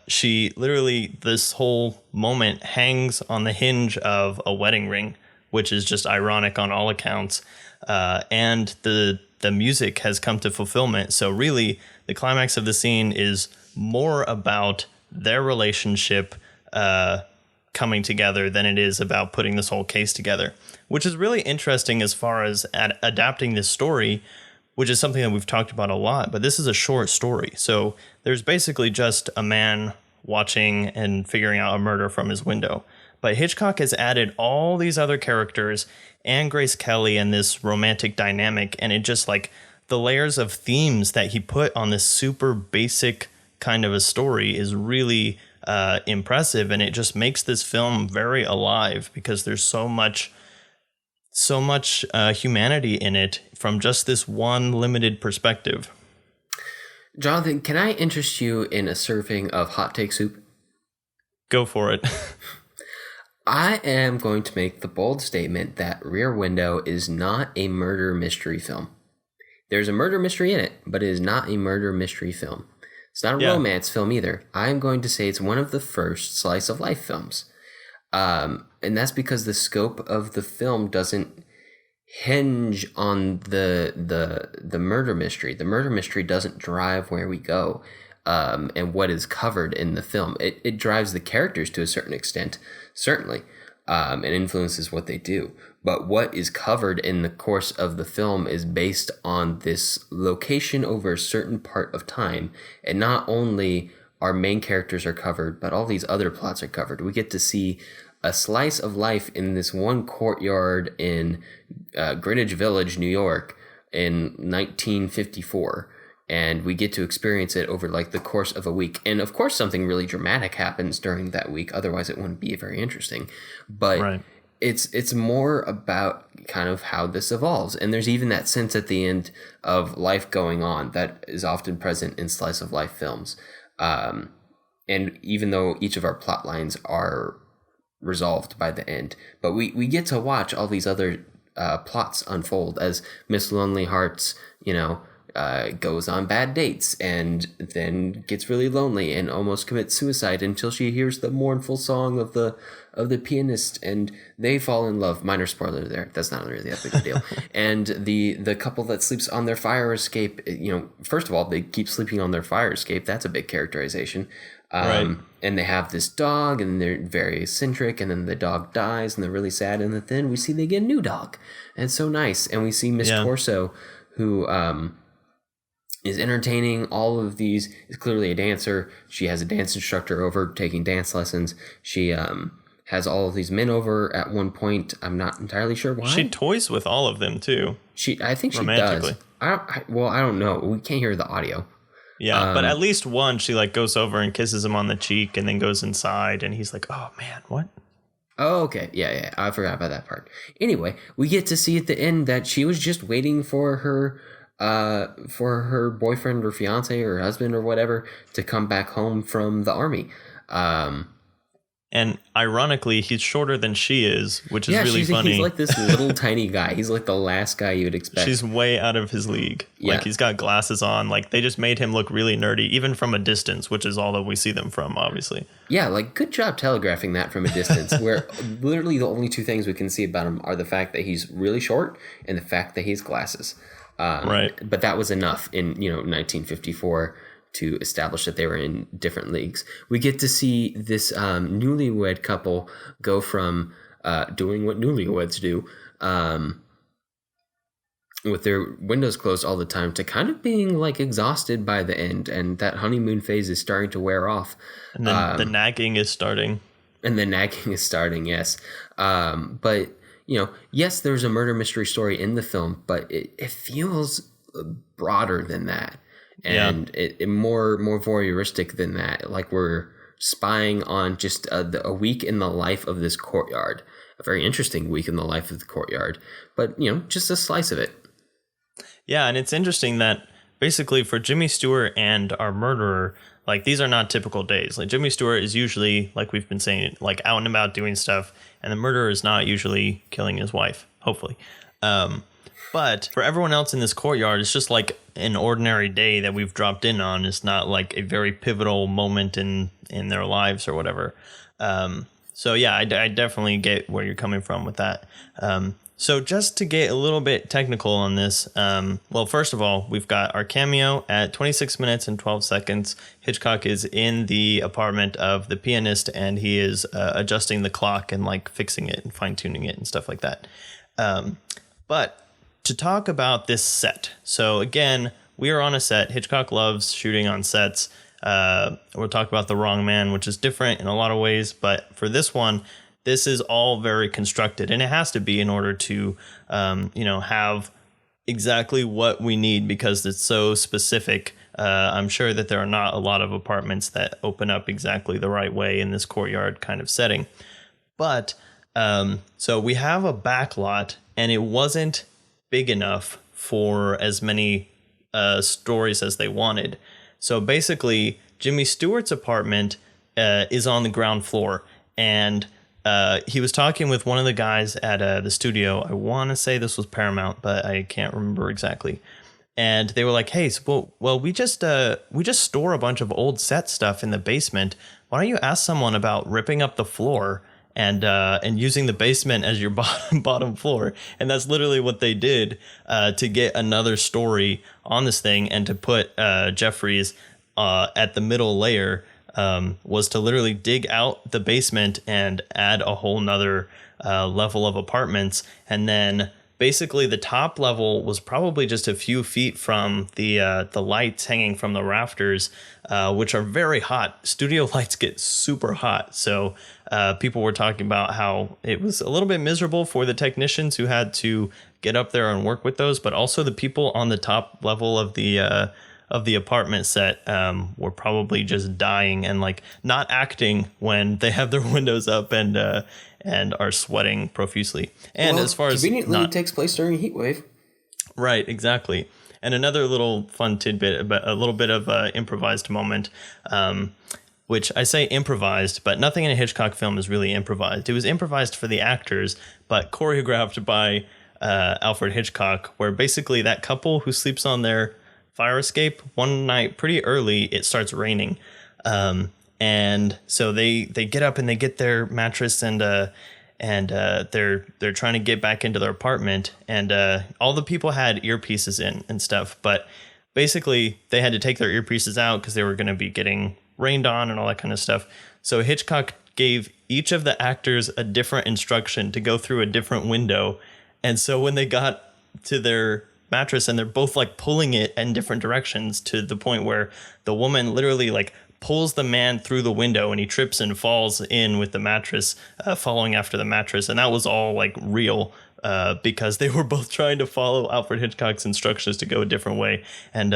She literally, this whole moment hangs on the hinge of a wedding ring, which is just ironic on all accounts. And the music has come to fulfillment. So really, the climax of the scene is more about their relationship coming together than it is about putting this whole case together, which is really interesting as far as adapting this story, which is something that we've talked about a lot. But this is a short story, so there's basically just a man watching and figuring out a murder from his window. But Hitchcock has added all these other characters and Grace Kelly and this romantic dynamic, and it just like the layers of themes that he put on this super basic kind of a story is really impressive, and it just makes this film very alive because there's so much humanity in it from just this one limited perspective. Jonathan, can I interest you in a serving of hot take soup? Go for it. I am going to make the bold statement that Rear Window is not a murder mystery film. There's a murder mystery in it, but it is not a murder mystery film. It's not a romance film either. I'm going to say it's one of the first slice of life films. And that's because the scope of the film doesn't hinge on the murder mystery. The murder mystery doesn't drive where we go and what is covered in the film. It drives the characters to a certain extent, certainly, and influences what they do. But what is covered in the course of the film is based on this location over a certain part of time. And not only our main characters are covered, but all these other plots are covered. We get to see a slice of life in this one courtyard in Greenwich Village, New York in 1954. And we get to experience it over like the course of a week. And of course, something really dramatic happens during that week. Otherwise, it wouldn't be very interesting. But right. It's more about kind of how this evolves. And there's even that sense at the end of life going on that is often present in slice of life films. And even though each of our plot lines are resolved by the end, but we get to watch all these other plots unfold as Miss Lonely Hearts, goes on bad dates and then gets really lonely and almost commits suicide until she hears the mournful song of the pianist and they fall in love. Minor spoiler there. That's not really that big a deal. And the couple that sleeps on their fire escape, first of all, they keep sleeping on their fire escape. That's a big characterization. Right. And they have this dog and they're very eccentric, and then the dog dies and they're really sad. And then we see they get a new dog. And it's so nice. And we see Miss Torso, who is entertaining all of these, is clearly a dancer. She has a dance instructor over taking dance lessons. She has all of these men over at one point. I'm not entirely sure why. She toys with all of them too. I think she does. I don't know. We can't hear the audio. Yeah, but at least one, she like goes over and kisses him on the cheek and then goes inside and he's like, oh man, what? Oh, okay. Yeah. I forgot about that part. Anyway, we get to see at the end that she was just waiting for her boyfriend or fiance or husband or whatever to come back home from the army. And ironically, he's shorter than she is, which is really funny. He's like this little tiny guy. He's like the last guy you would expect. She's way out of his league. Yeah. Like he's got glasses on. Like they just made him look really nerdy, even from a distance, which is all that we see them from, obviously. Yeah, like good job telegraphing that from a distance, where literally the only two things we can see about him are the fact that he's really short and the fact that he has glasses. Right. But that was enough in 1954 to establish that they were in different leagues. We get to see this newlywed couple go from doing what newlyweds do, with their windows closed all the time, to kind of being like exhausted by the end, and that honeymoon phase is starting to wear off. And then the nagging is starting. Yes. But yes, there's a murder mystery story in the film, but it feels broader than that. And it more voyeuristic than that. Like we're spying on just a week in the life of this courtyard, a very interesting week in the life of the courtyard, but just a slice of it. Yeah, and it's interesting that basically for Jimmy Stewart and our murderer, like these are not typical days. Like Jimmy Stewart is usually, like we've been saying, like out and about doing stuff, and the murderer is not usually killing his wife, hopefully. But for everyone else in this courtyard, it's just like an ordinary day that we've dropped in on. It's not like a very pivotal moment in their lives or whatever. So yeah, I definitely get where you're coming from with that. So just to get a little bit technical on this, well, first of all, we've got our cameo at 26 minutes and 12 seconds. Hitchcock is in the apartment of the pianist, and he is adjusting the clock and like fixing it and fine tuning it and stuff like that. But to talk about this set. So again, we are on a set. Hitchcock loves shooting on sets. We'll talk about The Wrong Man, which is different in a lot of ways. But for this one, this is all very constructed, and it has to be in order to, have exactly what we need because it's so specific. I'm sure that there are not a lot of apartments that open up exactly the right way in this courtyard kind of setting. But so we have a back lot, and it wasn't big enough for as many stories as they wanted. So basically, Jimmy Stewart's apartment is on the ground floor, and he was talking with one of the guys at the studio. I want to say this was Paramount, but I can't remember exactly. And they were like, "Hey, so, well, we just store a bunch of old set stuff in the basement. Why don't you ask someone about ripping up the floor and using the basement as your bottom floor?" And that's literally what they did to get another story on this thing, and to put Jeffries at the middle layer. Was to literally dig out the basement and add a whole nother level of apartments. And then basically the top level was probably just a few feet from the lights hanging from the rafters, which are very hot. Studio lights get super hot. So people were talking about how it was a little bit miserable for the technicians who had to get up there and work with those, but also the people on the top level of the apartment set were probably just dying and like not acting when they have their windows up and are sweating profusely. And as far as conveniently it takes place during a heat wave. Right, exactly. And another little fun tidbit, but a little bit of an improvised moment, which I say improvised, but nothing in a Hitchcock film is really improvised. It was improvised for the actors, but choreographed by Alfred Hitchcock, where basically that couple who sleeps on their fire escape one night pretty early, it starts raining, and so they get up and they get their mattress and they're trying to get back into their apartment, and all the people had earpieces in and stuff, but basically they had to take their earpieces out because they were going to be getting rained on and all that kind of stuff. So Hitchcock gave each of the actors a different instruction to go through a different window, and so when they got to their mattress and they're both like pulling it in different directions to the point where the woman literally like pulls the man through the window and he trips and falls in with the mattress, following after the mattress. And that was all like real because they were both trying to follow Alfred Hitchcock's instructions to go a different way. And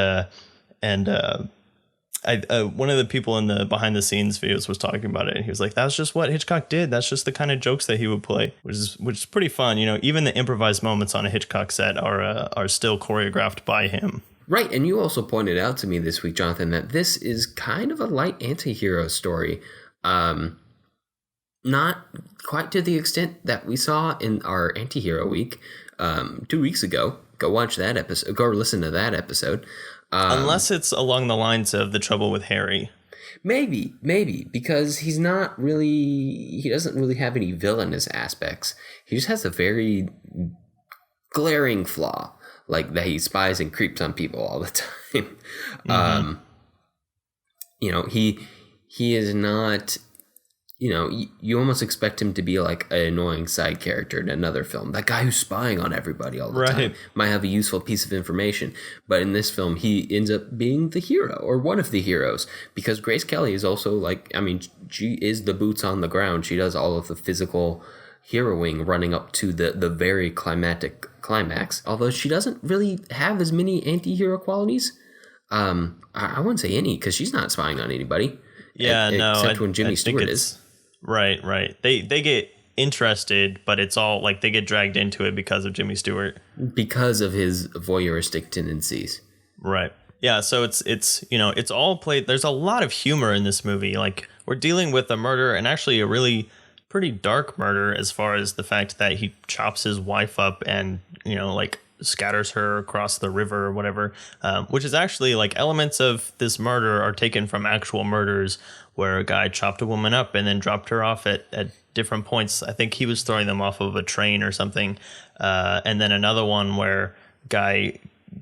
one of the people in the behind the scenes videos was talking about it, and he was like, "That's just what Hitchcock did. That's just the kind of jokes that he would play," which is pretty fun. You know, even the improvised moments on a Hitchcock set are still choreographed by him. Right, and you also pointed out to me this week, Jonathan, that this is kind of a light anti-hero story. Not quite to the extent that we saw in our anti-hero week 2 weeks ago. Go watch that episode. Go listen to that episode. Unless it's along the lines of The Trouble with Harry. Maybe, because he doesn't really have any villainous aspects. He just has a very glaring flaw, like that he spies and creeps on people all the time. Mm-hmm. He is not, you almost expect him to be like an annoying side character in another film. That guy who's spying on everybody all the time might have a useful piece of information. But in this film, he ends up being the hero or one of the heroes, because Grace Kelly is also she is the boots on the ground. She does all of the physical heroing running up to the very climactic climax. Although she doesn't really have as many anti-hero qualities. I wouldn't say any, because she's not spying on anybody. Yeah, except when Jimmy Stewart is. Right. They get interested, but it's all like they get dragged into it because of Jimmy Stewart. Because of his voyeuristic tendencies. Right. Yeah, so it's all played. There's a lot of humor in this movie. Like, we're dealing with a murder, and actually a really pretty dark murder, as far as the fact that he chops his wife up and, scatters her across the river or whatever, which is actually like elements of this murder are taken from actual murders where a guy chopped a woman up and then dropped her off at different points. I think he was throwing them off of a train or something. And then another one where guy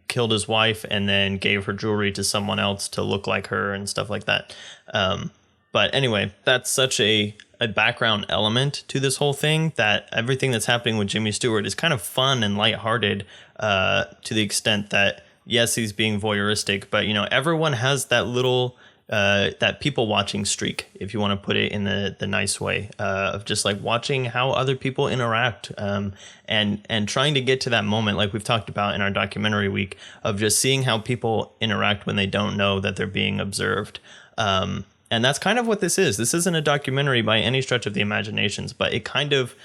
killed his wife and then gave her jewelry to someone else to look like her and stuff like that. But anyway, that's such a background element to this whole thing that everything that's happening with Jimmy Stewart is kind of fun and lighthearted, to the extent that, yes, he's being voyeuristic, but, everyone has that little that people watching streak, if you want to put it in the nice way, of just like watching how other people interact, and trying to get to that moment, like we've talked about in our documentary week, of just seeing how people interact when they don't know that they're being observed. And that's kind of what this is. This isn't a documentary by any stretch of the imaginations, but it kind of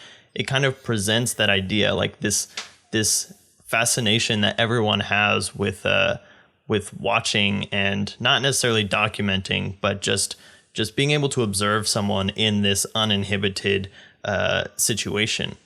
presents that idea, like this fascination that everyone has with watching and not necessarily documenting, but just being able to observe someone in this uninhibited situation.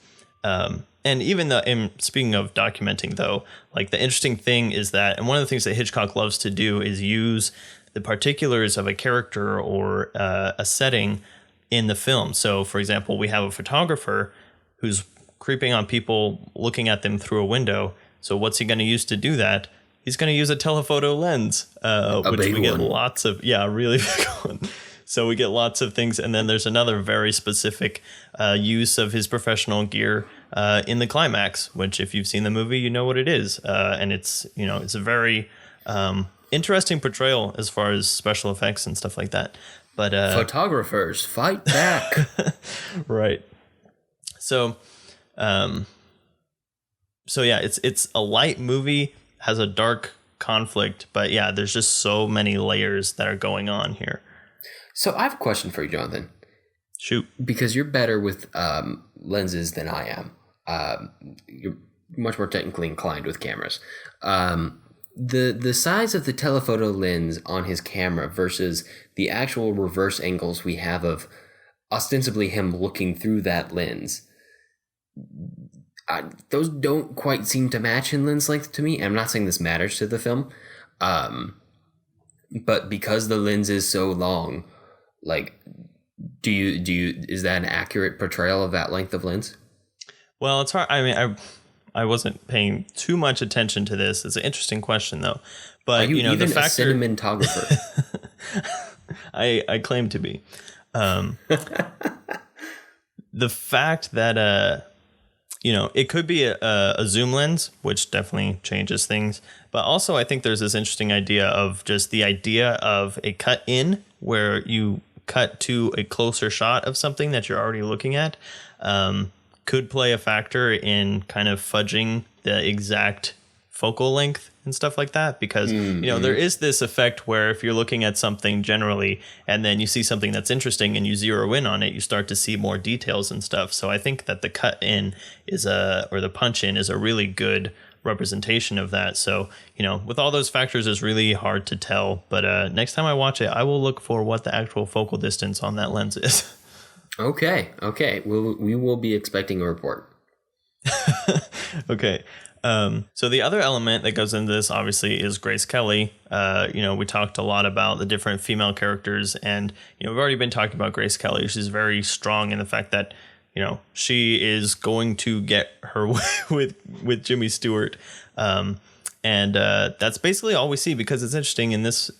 And even speaking of documenting, though, like the interesting thing is that, and one of the things that Hitchcock loves to do is use the particulars of a character or a setting in the film. So, for example, we have a photographer who's creeping on people, looking at them through a window. So what's he going to use to do that? He's going to use a telephoto lens, which we get lots of. Yeah, a really big one. So we get lots of things. And then there's another very specific use of his professional gear in the climax, which if you've seen the movie, you know what it is. And it's a very interesting portrayal as far as special effects and stuff like that. But photographers, fight back. Right. So yeah, it's a light movie, has a dark conflict, but yeah, there's just so many layers that are going on here. So I have a question for you, Jonathan. Shoot. Because you're better with lenses than I am. You're much more technically inclined with cameras. The size of the telephoto lens on his camera versus the actual reverse angles we have of ostensibly him looking through that lens, those don't quite seem to match in lens length to me. I'm not saying this matters to the film, but because the lens is so long, like, is that an accurate portrayal of that length of lens? Well, it's hard. I mean, I wasn't paying too much attention to this. It's an interesting question, though. But are you even the factor, a cinematographer? I claim to be. The fact that it could be a zoom lens, which definitely changes things. But also, I think there's this interesting idea of just the idea of a cut in, where you cut to a closer shot of something that you're already looking at. Could play a factor in kind of fudging the exact focal length and stuff like that, because there is this effect where if you're looking at something generally and then you see something that's interesting and you zero in on it, you start to see more details and stuff. So I think that the cut in or the punch in is a really good representation of that. So with all those factors, it's really hard to tell, but next time I watch it, I will look for what the actual focal distance on that lens is. Okay. We will be expecting a report. Okay. So the other element that goes into this, obviously, is Grace Kelly. We talked a lot about the different female characters, and we've already been talking about Grace Kelly. She's very strong in the fact that she is going to get her way with Jimmy Stewart, and that's basically all we see. Because it's interesting in this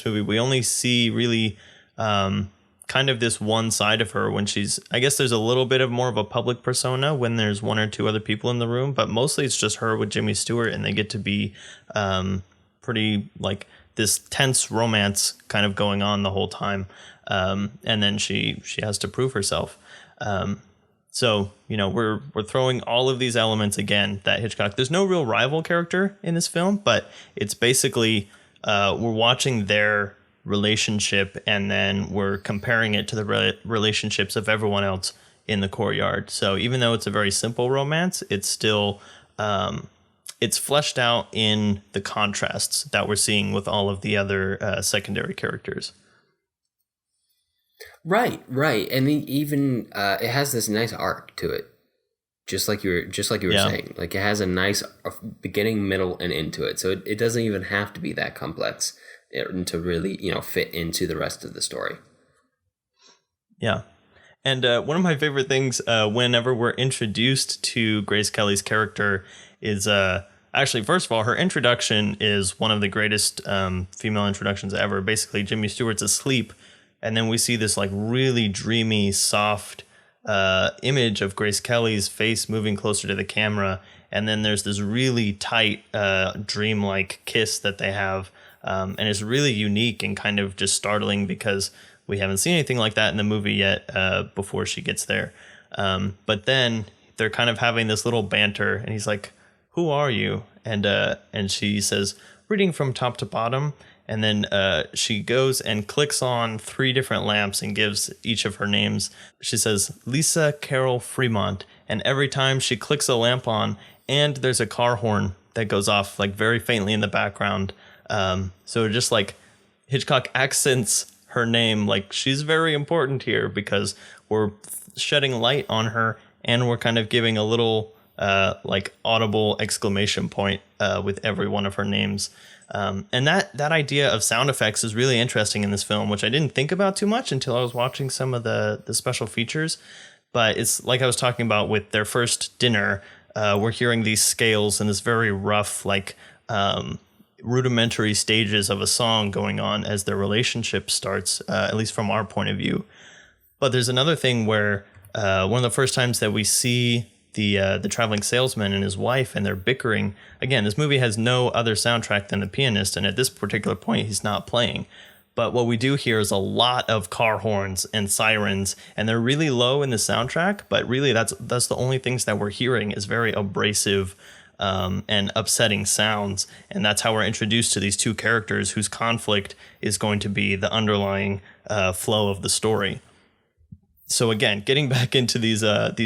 movie, we only see really kind of this one side of her when I guess there's a little bit of more of a public persona when there's one or two other people in the room, but mostly it's just her with Jimmy Stewart, and they get to be pretty like this tense romance kind of going on the whole time. And then she has to prove herself. So, we're throwing all of these elements again that Hitchcock, there's no real rival character in this film, but it's basically we're watching their relationship, and then we're comparing it to the relationships of everyone else in the courtyard. So even though it's a very simple romance, it's still it's fleshed out in the contrasts that we're seeing with all of the other secondary characters. Right, and even it has this nice arc to it, just like you were saying. Like, it has a nice beginning, middle, and end to it. So it doesn't even have to be that complex to really, fit into the rest of the story. Yeah. And one of my favorite things whenever we're introduced to Grace Kelly's character is actually, first of all, her introduction is one of the greatest female introductions ever. Basically, Jimmy Stewart's asleep, and then we see this like really dreamy, soft image of Grace Kelly's face moving closer to the camera. And then there's this really tight, dreamlike kiss that they have And it's really unique and kind of just startling because we haven't seen anything like that in the movie yet before she gets there. But then they're kind of having this little banter, and he's like, "Who are you?" And she says, "Reading from top to bottom." And then she goes and clicks on 3 different lamps and gives each of her names. She says, Lisa Carol Fremont. And every time she clicks a lamp on, and there's a car horn that goes off like very faintly in the background. So just like Hitchcock accents her name, like she's very important here because we're shedding light on her and we're kind of giving a little like audible exclamation point with every one of her names. And that idea of sound effects is really interesting in this film, which I didn't think about too much until I was watching some of the special features. But it's like I was talking about with their first dinner, we're hearing these scales and this very rough, like rudimentary stages of a song going on as their relationship starts, at least from our point of view. But there's another thing where one of the first times that we see the traveling salesman and his wife, and they're bickering. Again, this movie has no other soundtrack than The Pianist, and at this particular point, he's not playing. But what we do hear is a lot of car horns and sirens, and they're really low in the soundtrack. But really, that's the only things that we're hearing is very abrasive and upsetting sounds, and that's how we're introduced to these 2 characters whose conflict is going to be the underlying flow of the story. So again, getting back into these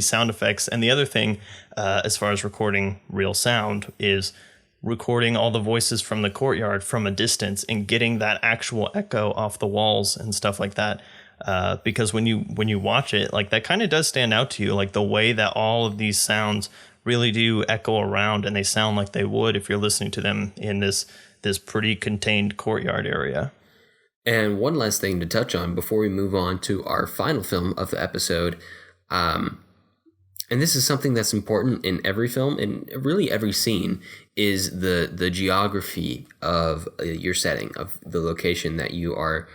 sound effects, and the other thing, as far as recording real sound, is recording all the voices from the courtyard from a distance and getting that actual echo off the walls and stuff like that. Because when you watch it, like that kind of does stand out to you, like the way that all of these sounds really do echo around, and they sound like they would if you're listening to them in this pretty contained courtyard area. And one last thing to touch on before we move on to our final film of the episode, and this is something that's important in every film and really every scene, is the geography of your setting, of the location that you are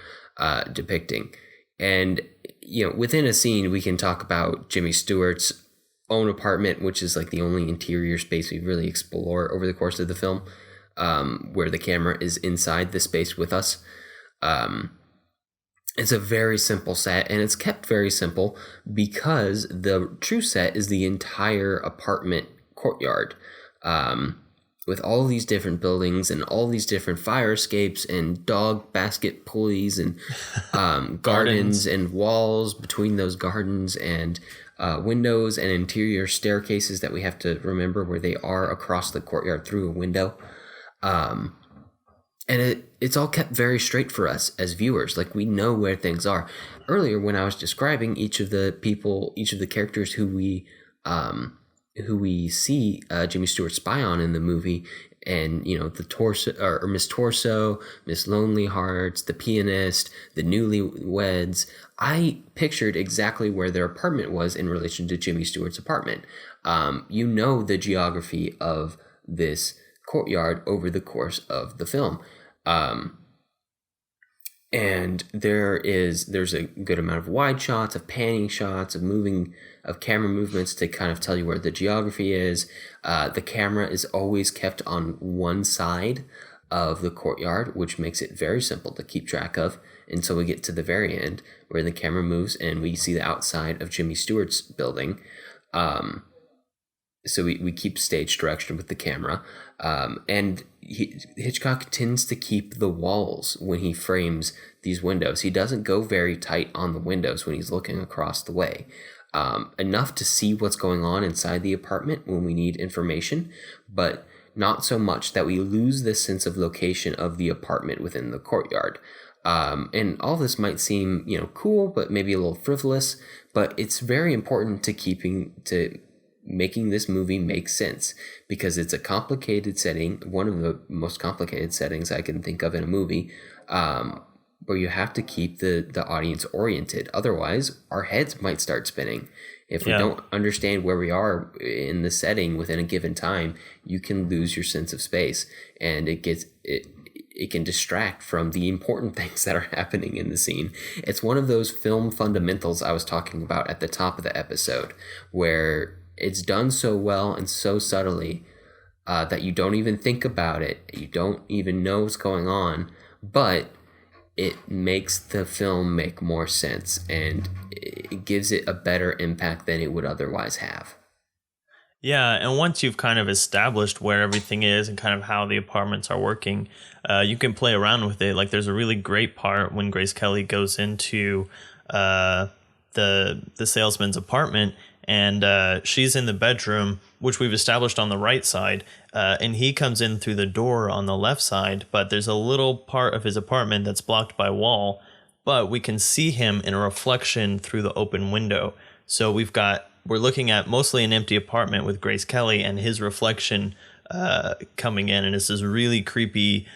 depicting. And within a scene, we can talk about Jimmy Stewart's own apartment, which is like the only interior space we really explore over the course of the film, where the camera is inside the space with us. It's a very simple set, and it's kept very simple because the true set is the entire apartment courtyard, with all these different buildings and all these different fire escapes and dog basket pulleys and gardens and walls between those gardens and windows and interior staircases that we have to remember where they are across the courtyard through a window. And it's all kept very straight for us as viewers. Like, we know where things are. Earlier, when I was describing each of the characters who we see Jimmy Stewart spy on in the movie, and the torso or Miss Torso, Miss Lonely Hearts, the pianist, the newlyweds, I pictured exactly where their apartment was in relation to Jimmy Stewart's apartment. The geography of this courtyard over the course of the film. And there's a good amount of wide shots, of panning shots, of camera movements to kind of tell you where the geography is. The camera is always kept on one side of the courtyard, which makes it very simple to keep track of until we get to the very end where the camera moves and we see the outside of Jimmy Stewart's building. So we keep stage direction with the camera. And Hitchcock tends to keep the walls when he frames these windows. He doesn't go very tight on the windows when he's looking across the way. Enough to see what's going on inside the apartment when we need information, but not so much that we lose this sense of location of the apartment within the courtyard. And all this might seem, cool, but maybe a little frivolous, but it's very important to making this movie make sense, because it's a complicated setting, one of the most complicated settings I can think of in a movie, where you have to keep the audience oriented. Otherwise, our heads might start spinning. If we don't understand where we are in the setting within a given time, you can lose your sense of space, and it can distract from the important things that are happening in the scene. It's one of those film fundamentals I was talking about at the top of the episode, where it's done so well and so subtly that you don't even think about it, you don't even know what's going on, but it makes the film make more sense, and it gives it a better impact than it would otherwise have. Yeah, and once you've kind of established where everything is and kind of how the apartments are working, you can play around with it. Like there's a really great part when Grace Kelly goes into the salesman's apartment, and she's in the bedroom, which we've established on the right side, and he comes in through the door on the left side. But there's a little part of his apartment that's blocked by wall, but we can see him in a reflection through the open window. So we're looking at mostly an empty apartment with Grace Kelly and his reflection coming in, and it's this really creepy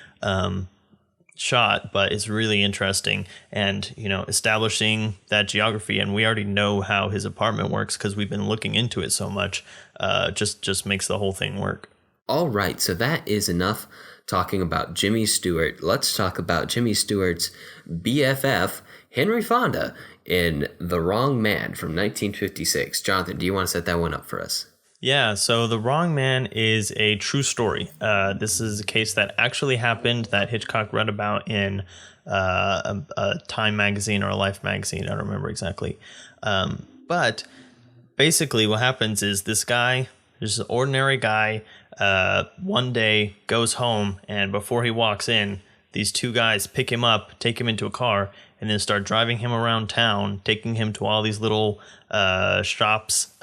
shot, but it's really interesting, and establishing that geography, and we already know how his apartment works because we've been looking into it so much. Just makes the whole thing work. All right, so that is enough talking about Jimmy Stewart. Let's talk about Jimmy Stewart's BFF, Henry Fonda, in The Wrong Man from 1956. Jonathan, do you want to set that one up for us? Yeah, so The Wrong Man is a true story. This is a case that actually happened that Hitchcock read about in a Time magazine or a Life magazine. I don't remember exactly. But basically what happens is this guy, just an ordinary guy, one day goes home, and before he walks in, these two guys pick him up, take him into a car, and then start driving him around town, taking him to all these little shops,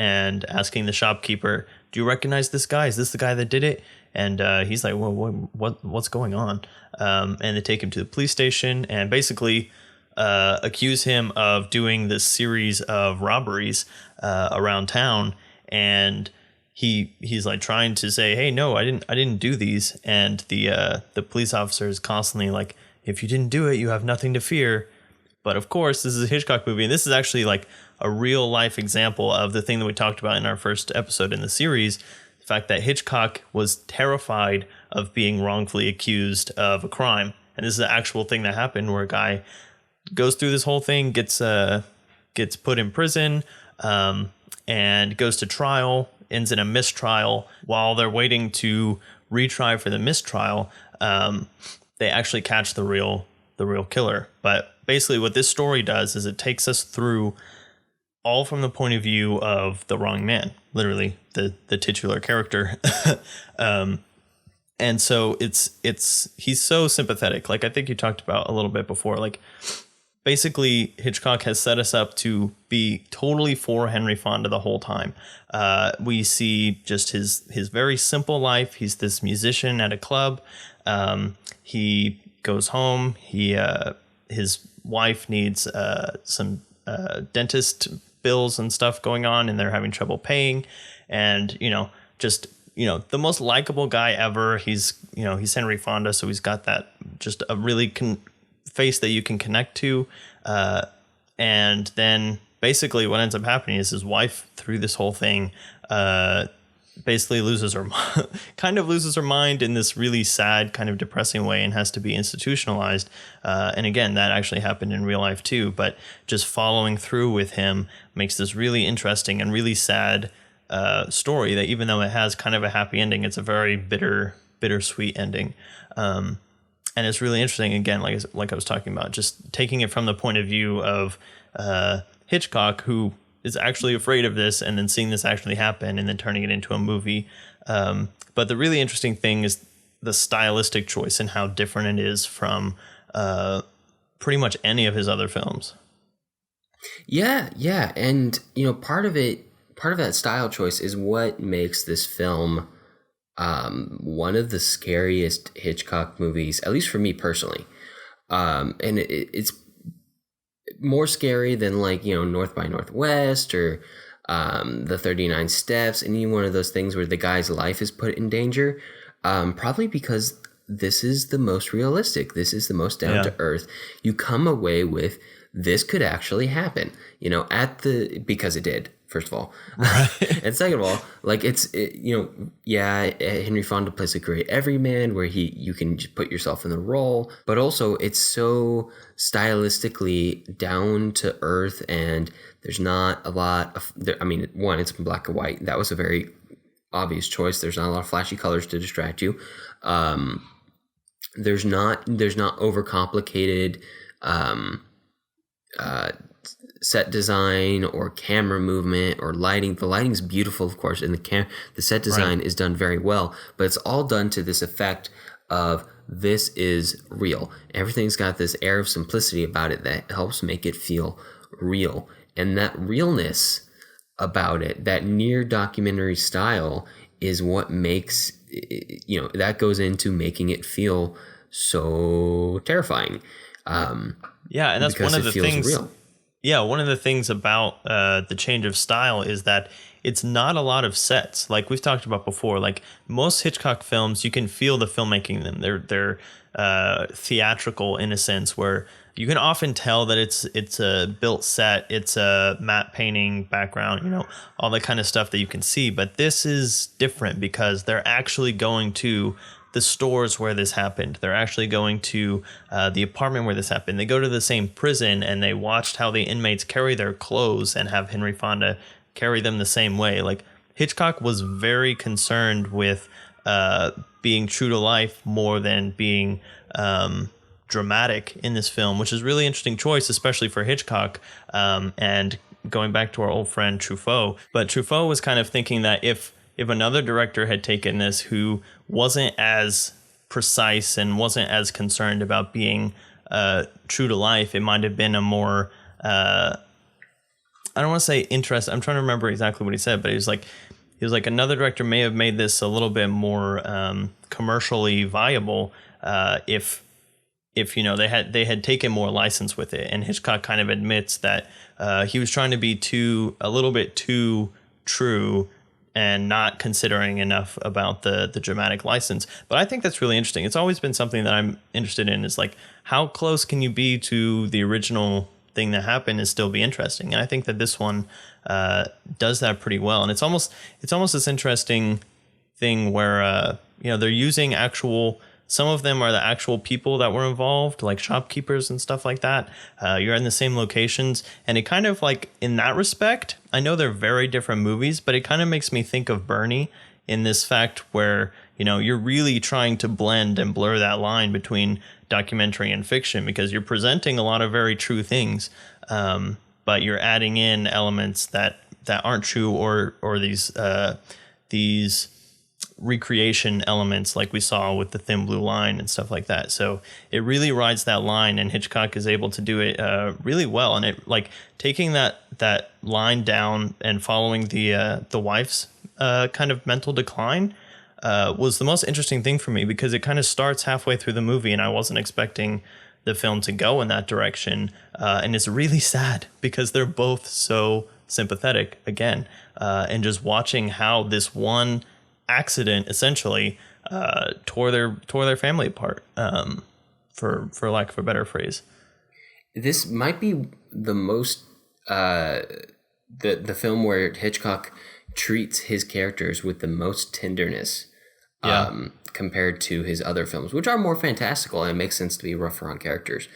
and asking the shopkeeper, "Do you recognize this guy? Is this the guy that did it?" And he's like, "Well, what's going on?" And they take him to the police station and basically accuse him of doing this series of robberies around town. And he's like trying to say, "Hey, no, I didn't do these." And the police officer is constantly like, "If you didn't do it, you have nothing to fear." But of course, this is a Hitchcock movie, and this is actually like a real life example of the thing that we talked about in our first episode in the series, the fact that Hitchcock was terrified of being wrongfully accused of a crime. And this is an actual thing that happened, where a guy goes through this whole thing, gets put in prison, and goes to trial, ends in a mistrial. While they're waiting to retry for the mistrial, they actually catch the real killer. But basically what this story does is it takes us through all from the point of view of the wrong man, literally the titular character. And so he's so sympathetic. Like I think you talked about a little bit before, like basically Hitchcock has set us up to be totally for Henry Fonda the whole time. We see just his very simple life. He's this musician at a club. He goes home. His wife needs some dentist bills and stuff going on, and they're having trouble paying. And the most likable guy ever. He's Henry Fonda, so he's got that just a really face that you can connect to. And then basically what ends up happening is his wife, through this whole thing, basically loses her mind in this really sad, kind of depressing way, and has to be institutionalized. And again, that actually happened in real life too, but just following through with him makes this really interesting and really sad story that, even though it has kind of a happy ending, it's a very bittersweet ending. And it's really interesting, again, like I was talking about, just taking it from the point of view of Hitchcock, who is actually afraid of this, and then seeing this actually happen and then turning it into a movie. But the really interesting thing is the stylistic choice and how different it is from pretty much any of his other films. Yeah. And, part of that style choice is what makes this film one of the scariest Hitchcock movies, at least for me personally. And it's more scary than North by Northwest or the 39 Steps, any one of those things where the guy's life is put in danger. Probably because this is the most realistic. This is the most down to earth. You come away with, this could actually happen, because it did, first of all. Right. And second of all, Henry Fonda plays a great everyman where you can just put yourself in the role, but also it's so stylistically down to earth, and there's not a lot of, one, it's black and white. That was a very obvious choice. There's not a lot of flashy colors to distract you. There's not overcomplicated set design or camera movement or lighting. The lighting's beautiful, of course, and the set design is done very well, but it's all done to this effect of this is real. Everything's got this air of simplicity about it that helps make it feel real. And that realness about it, that near documentary style, is what makes, that goes into making it feel so terrifying. And that's one of the things. Real. Yeah, one of the things about the change of style is that it's not a lot of sets. Like we've talked about before, like most Hitchcock films, you can feel the filmmaking in them. They're theatrical in a sense, where you can often tell that it's a built set, it's a matte painting background, all that kind of stuff that you can see. But this is different because they're actually going to the stores where this happened. They're actually going to the apartment where this happened. They go to the same prison and they watched how the inmates carry their clothes and have Henry Fonda carry them the same way. Like Hitchcock was very concerned with being true to life more than being dramatic in this film, which is really interesting choice, especially for Hitchcock. And going back to our old friend Truffaut, but Truffaut was kind of thinking that if another director had taken this who wasn't as precise and wasn't as concerned about being true to life, it might have been a more, I don't want to say interesting. I'm trying to remember exactly what he said, but he was like another director may have made this a little bit more commercially viable if they had taken more license with it. And Hitchcock kind of admits that he was trying to be a little bit too true and not considering enough about the dramatic license. But I think that's really interesting. It's always been something that I'm interested in, is like, how close can you be to the original thing that happened and still be interesting? And I think that this one does that pretty well. And it's almost this interesting thing where they're using some of them are the actual people that were involved, like shopkeepers and stuff like that. You're in the same locations. And it kind of, like, in that respect, I know they're very different movies, but it kind of makes me think of Bernie in this fact where, you're really trying to blend and blur that line between documentary and fiction, because you're presenting a lot of very true things, but you're adding in elements that aren't true or these recreation elements like we saw with the Thin Blue Line and stuff like that. So it really rides that line, and Hitchcock is able to do it really well. And it, like, taking that line down and following the wife's kind of mental decline was the most interesting thing for me, because it kind of starts halfway through the movie and I wasn't expecting the film to go in that direction. And it's really sad because they're both so sympathetic again. And just watching how this one accident essentially tore their family apart, for lack of a better phrase. This might be the most the film where Hitchcock treats his characters with the most tenderness, compared to his other films, which are more fantastical, and it makes sense to be rougher on characters.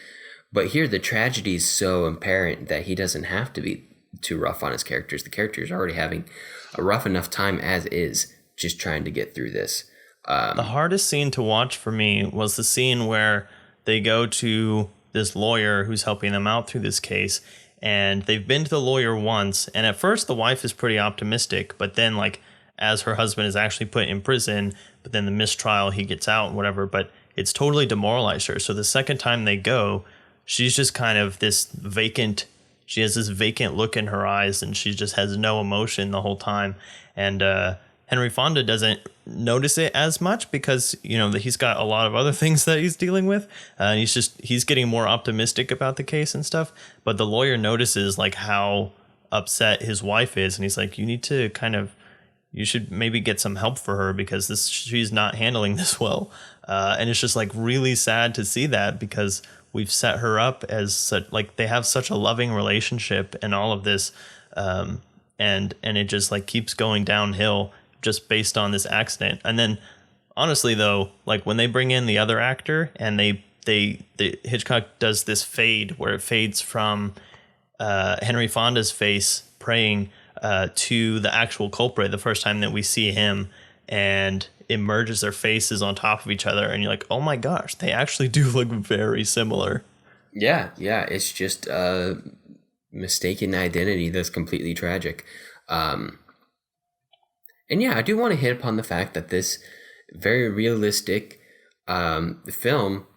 But here the tragedy is so apparent that he doesn't have to be too rough on his characters. The characters are already having a rough enough time as is, just trying to get through this. The hardest scene to watch for me was the scene where they go to this lawyer who's helping them out through this case, and they've been to the lawyer once, and at first the wife is pretty optimistic, but then, like, as her husband is actually put in prison, but then the mistrial, he gets out and whatever, but it's totally demoralized her. So the second time they go, she's just kind of she has this vacant look in her eyes, and she just has no emotion the whole time. And Henry Fonda doesn't notice it as much because, he's got a lot of other things that he's dealing with. And he's getting more optimistic about the case and stuff. But the lawyer notices, like, how upset his wife is. And he's like, you should maybe get some help for her because she's not handling this well. And it's just, like, really sad to see that, because we've set her up as such, like, they have such a loving relationship and all of this. And it just, like, keeps going downhill just based on this accident. And then honestly though, like, when they bring in the other actor and Hitchcock does this fade where it fades from Henry Fonda's face praying to the actual culprit the first time that we see him, and it merges their faces on top of each other, and you're like, oh my gosh, they actually do look very similar. Yeah, it's just a mistaken identity that's completely tragic. And yeah, I do want to hit upon the fact that this very realistic film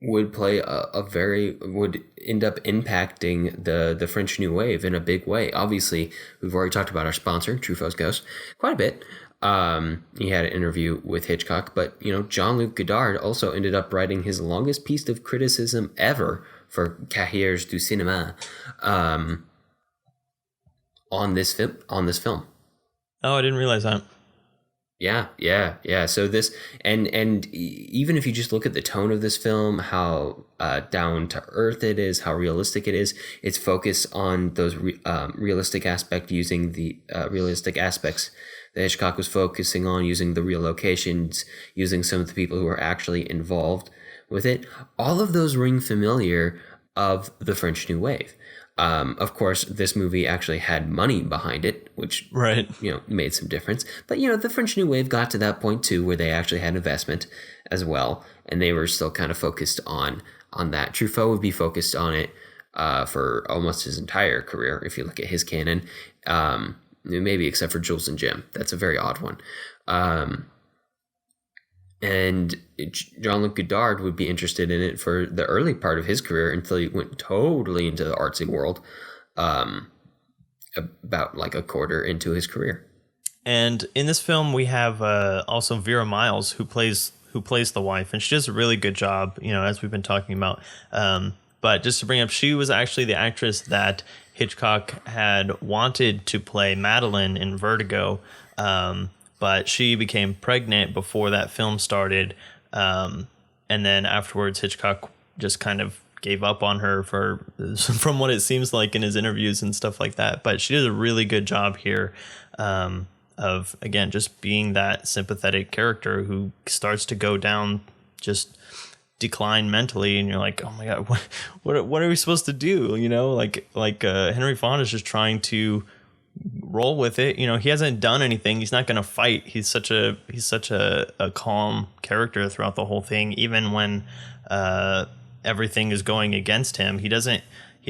would play would end up impacting the French New Wave in a big way. Obviously, we've already talked about our sponsor, Truffaut's Ghost, quite a bit. He had an interview with Hitchcock, but Jean-Luc Godard also ended up writing his longest piece of criticism ever for Cahiers du Cinéma on this film. Oh, I didn't realize that. Yeah. So this, and even if you just look at the tone of this film, how down to earth it is, how realistic it is, it's focused on those realistic aspects, using the realistic aspects that Hitchcock was focusing on, using the real locations, using some of the people who are actually involved with it. All of those ring familiar of the French New Wave. Of course, this movie actually had money behind it, which made some difference. But the French New Wave got to that point too, where they actually had investment as well, and they were still kind of focused on that. Truffaut would be focused on it for almost his entire career, if you look at his canon. Maybe except for Jules and Jim. That's a very odd one. And Jean-Luc Godard would be interested in it for the early part of his career until he went totally into the artsy world about like a quarter into his career. And in this film, we have also Vera Miles, who plays the wife, and she does a really good job, as we've been talking about. But just to bring up, she was actually the actress that Hitchcock had wanted to play Madeline in Vertigo, but she became pregnant before that film started, and then afterwards Hitchcock just kind of gave up on her from what it seems like in his interviews and stuff like that. But she did a really good job here of, again, just being that sympathetic character who starts to go down, just decline mentally, and you're like, oh my god, what are we supposed to do? Henry Fonda is just trying to roll with it. He hasn't done anything. He's not going to fight. He's such a calm character throughout the whole thing. Even when everything is going against him, he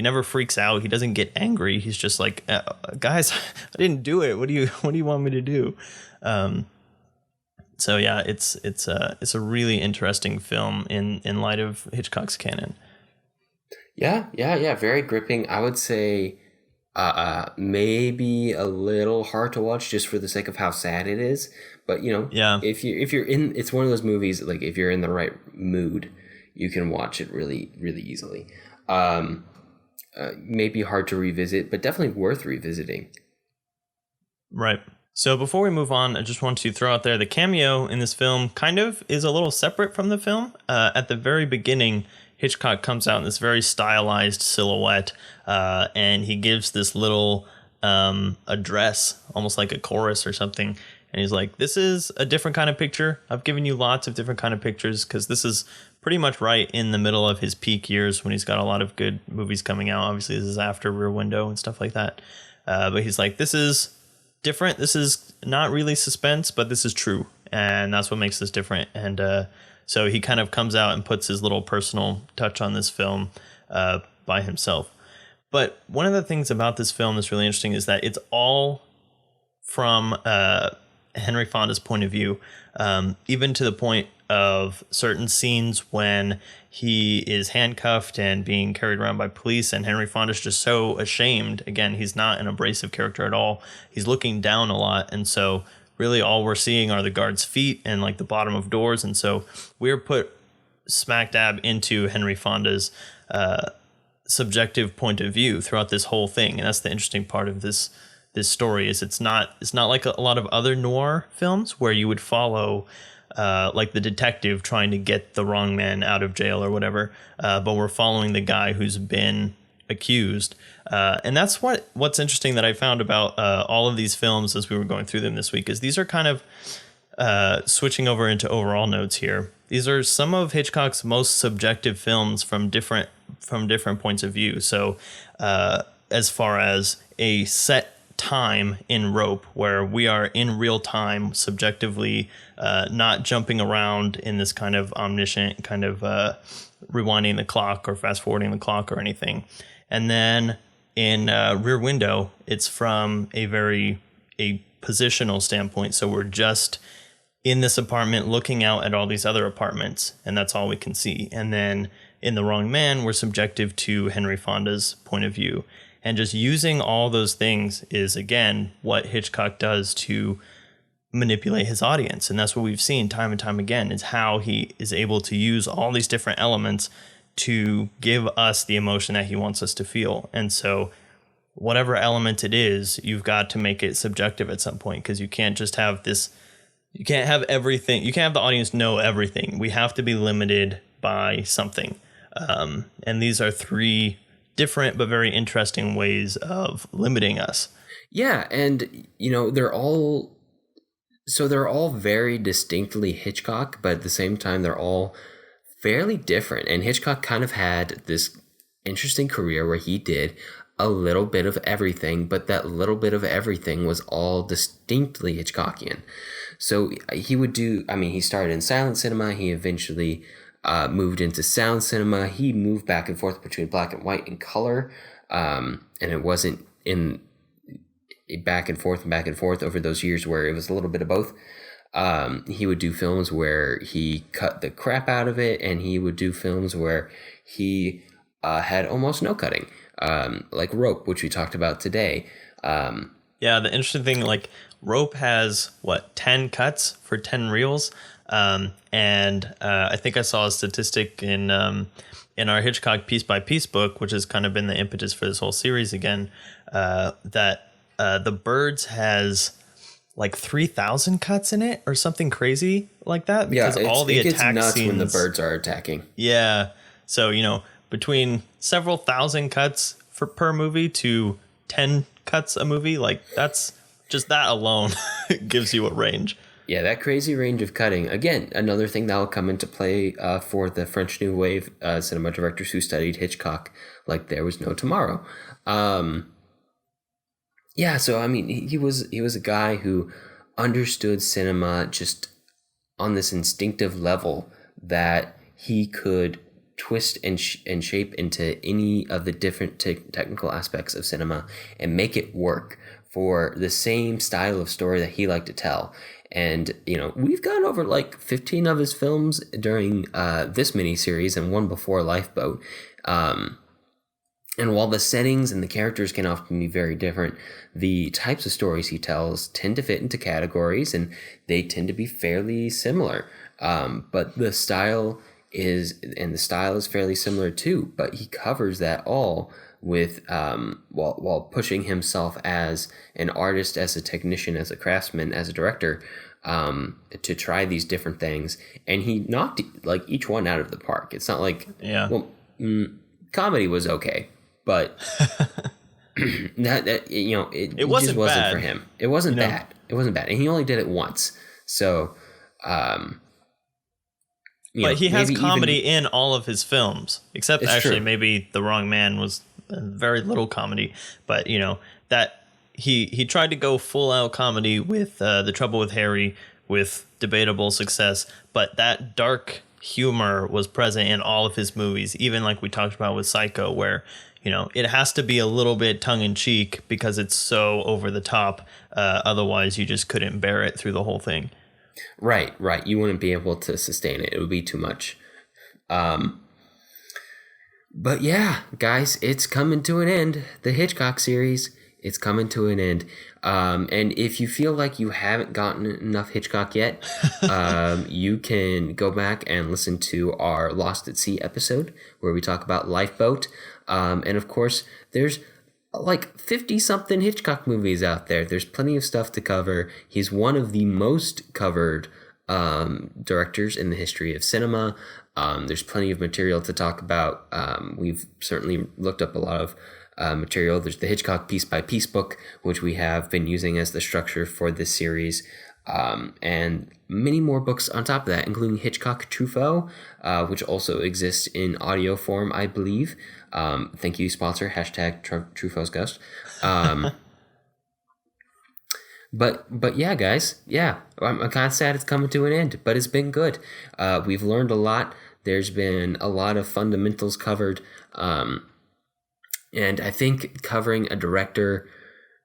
never freaks out. He doesn't get angry. He's just like, guys, I didn't do it. What do you want me to do? So yeah, it's a really interesting film in light of Hitchcock's canon. Yeah. Very gripping. I would say maybe a little hard to watch just for the sake of how sad it is. But if you're in, it's one of those movies, like if you're in the right mood, you can watch it really, really easily. Maybe hard to revisit, but definitely worth revisiting. Right. So before we move on, I just want to throw out there the cameo in this film kind of is a little separate from the film. At the very beginning, Hitchcock comes out in this very stylized silhouette, and he gives this little address, almost like a chorus or something. And he's like, this is a different kind of picture. I've given you lots of different kind of pictures because this is pretty much right in the middle of his peak years when he's got a lot of good movies coming out. Obviously, this is after Rear Window and stuff like that. But he's like, this is different. This is not really suspense, but this is true. And that's what makes this different. And so he kind of comes out and puts his little personal touch on this film by himself. But one of the things about this film that's really interesting is that it's all from Henry Fonda's point of view, even to the point of certain scenes when he is handcuffed and being carried around by police, and Henry Fonda's just so ashamed. Again, he's not an abrasive character at all. He's looking down a lot, and so really all we're seeing are the guards' feet and like the bottom of doors, and so we're put smack dab into Henry Fonda's subjective point of view throughout this whole thing, and that's the interesting part of this story. Is it's not like a lot of other noir films where you would follow like the detective trying to get the wrong man out of jail or whatever, but we're following the guy who's been accused, and that's what's interesting that I found about all of these films as we were going through them this week. Is these are kind of switching over into overall notes here. These are some of Hitchcock's most subjective films from different points of view. So as far as a set time in Rope, where we are in real time, subjectively, not jumping around in this kind of omniscient kind of rewinding the clock or fast forwarding the clock or anything. And then in Rear Window, it's from a positional standpoint. So we're just in this apartment looking out at all these other apartments, and that's all we can see. And then in The Wrong Man, we're subjective to Henry Fonda's point of view. And just using all those things is, again, what Hitchcock does to manipulate his audience. And that's what we've seen time and time again, is how he is able to use all these different elements to give us the emotion that he wants us to feel. And so whatever element it is, you've got to make it subjective at some point, because you can't just have this, you can't have everything, you can't have the audience know everything. We have to be limited by something. And these are three different but very interesting ways of limiting us. Yeah, and they're all very distinctly Hitchcock, but at the same time they're all fairly different. And Hitchcock kind of had this interesting career where he did a little bit of everything, but that little bit of everything was all distinctly Hitchcockian. So he would do, he started in silent cinema, he eventually moved into sound cinema. He moved back and forth between black and white and color, and it wasn't in back and forth over those years where it was a little bit of both. He would do films where he cut the crap out of it, and he would do films where he had almost no cutting, like Rope, which we talked about today. Yeah, the interesting thing, like Rope has 10 cuts for 10 reels. And I think I saw a statistic in our Hitchcock piece by piece book, which has kind of been the impetus for this whole series again, that The Birds has like 3,000 cuts in it or something crazy like that, because all the attack gets nuts scenes when the birds are attacking. Yeah. So, between several thousand cuts per movie to 10 cuts a movie, like that's just that alone gives you a range. Yeah, that crazy range of cutting. Again, another thing that will come into play for the French New Wave cinema directors who studied Hitchcock like there was no tomorrow. Yeah, so he was a guy who understood cinema just on this instinctive level that he could twist and shape into any of the different technical aspects of cinema and make it work for the same style of story that he liked to tell. And, we've gone over like 15 of his films during this miniseries and one before Lifeboat. And while the settings and the characters can often be very different, the types of stories he tells tend to fit into categories, and they tend to be fairly similar. But the style is fairly similar too, but he covers that all with while pushing himself as an artist, as a technician, as a craftsman, as a director, to try these different things. And he knocked like each one out of the park. It's not like, comedy was okay, but it wasn't just wasn't bad for him. It wasn't bad. It wasn't bad. And he only did it once. So, but he has comedy in all of his films, except actually maybe The Wrong Man was very little comedy. But that he tried to go full out comedy with The Trouble with Harry, with debatable success. But that dark humor was present in all of his movies, even like we talked about with Psycho, where it has to be a little bit tongue in cheek because it's so over the top. Otherwise, you just couldn't bear it through the whole thing. Right. You wouldn't be able to sustain it. It would be too much. But yeah, guys, it's coming to an end. The Hitchcock series, it's coming to an end. And if you feel like you haven't gotten enough Hitchcock yet, you can go back and listen to our Lost at Sea episode where we talk about Lifeboat. And of course, there's like 50-something Hitchcock movies out there. There's plenty of stuff to cover. He's one of the most covered directors in the history of cinema. There's plenty of material to talk about. We've certainly looked up a lot of material. There's the Hitchcock piece by piece book, which we have been using as the structure for this series. And many more books on top of that, including Hitchcock Truffaut, which also exists in audio form, I believe. Thank you, sponsor, #Truffaut's Ghost. But yeah, guys, yeah, I'm kind of sad it's coming to an end, but it's been good. We've learned a lot. There's been a lot of fundamentals covered, and I think covering a director,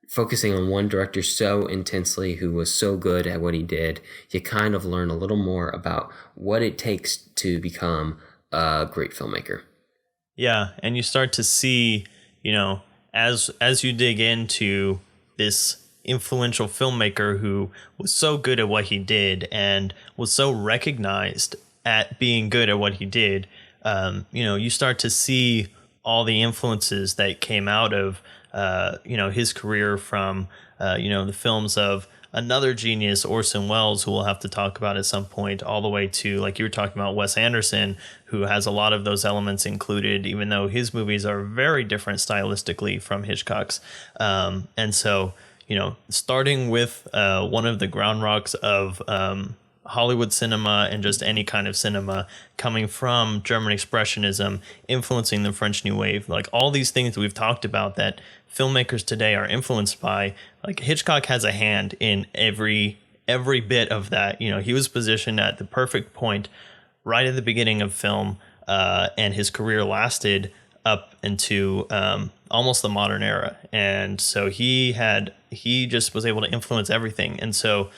focusing on one director so intensely who was so good at what he did, you kind of learn a little more about what it takes to become a great filmmaker. Yeah, and you start to see, as you dig into this influential filmmaker who was so good at what he did and was so recognized at being good at what he did, you start to see all the influences that came out of, his career from, the films of another genius, Orson Welles, who we'll have to talk about at some point, all the way to, like you were talking about, Wes Anderson, who has a lot of those elements included, even though his movies are very different stylistically from Hitchcock's. And so, starting with one of the ground rocks of Hollywood cinema and just any kind of cinema, coming from German Expressionism, influencing the French New Wave, like all these things that we've talked about that filmmakers today are influenced by, like Hitchcock has a hand in every bit of that. He was positioned at the perfect point right at the beginning of film, and his career lasted up into almost the modern era. And so he just was able to influence everything. And so,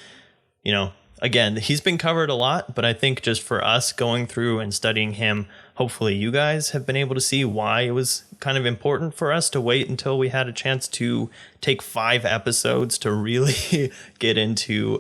again, he's been covered a lot, but I think just for us going through and studying him, hopefully you guys have been able to see why it was kind of important for us to wait until we had a chance to take 5 episodes to really get into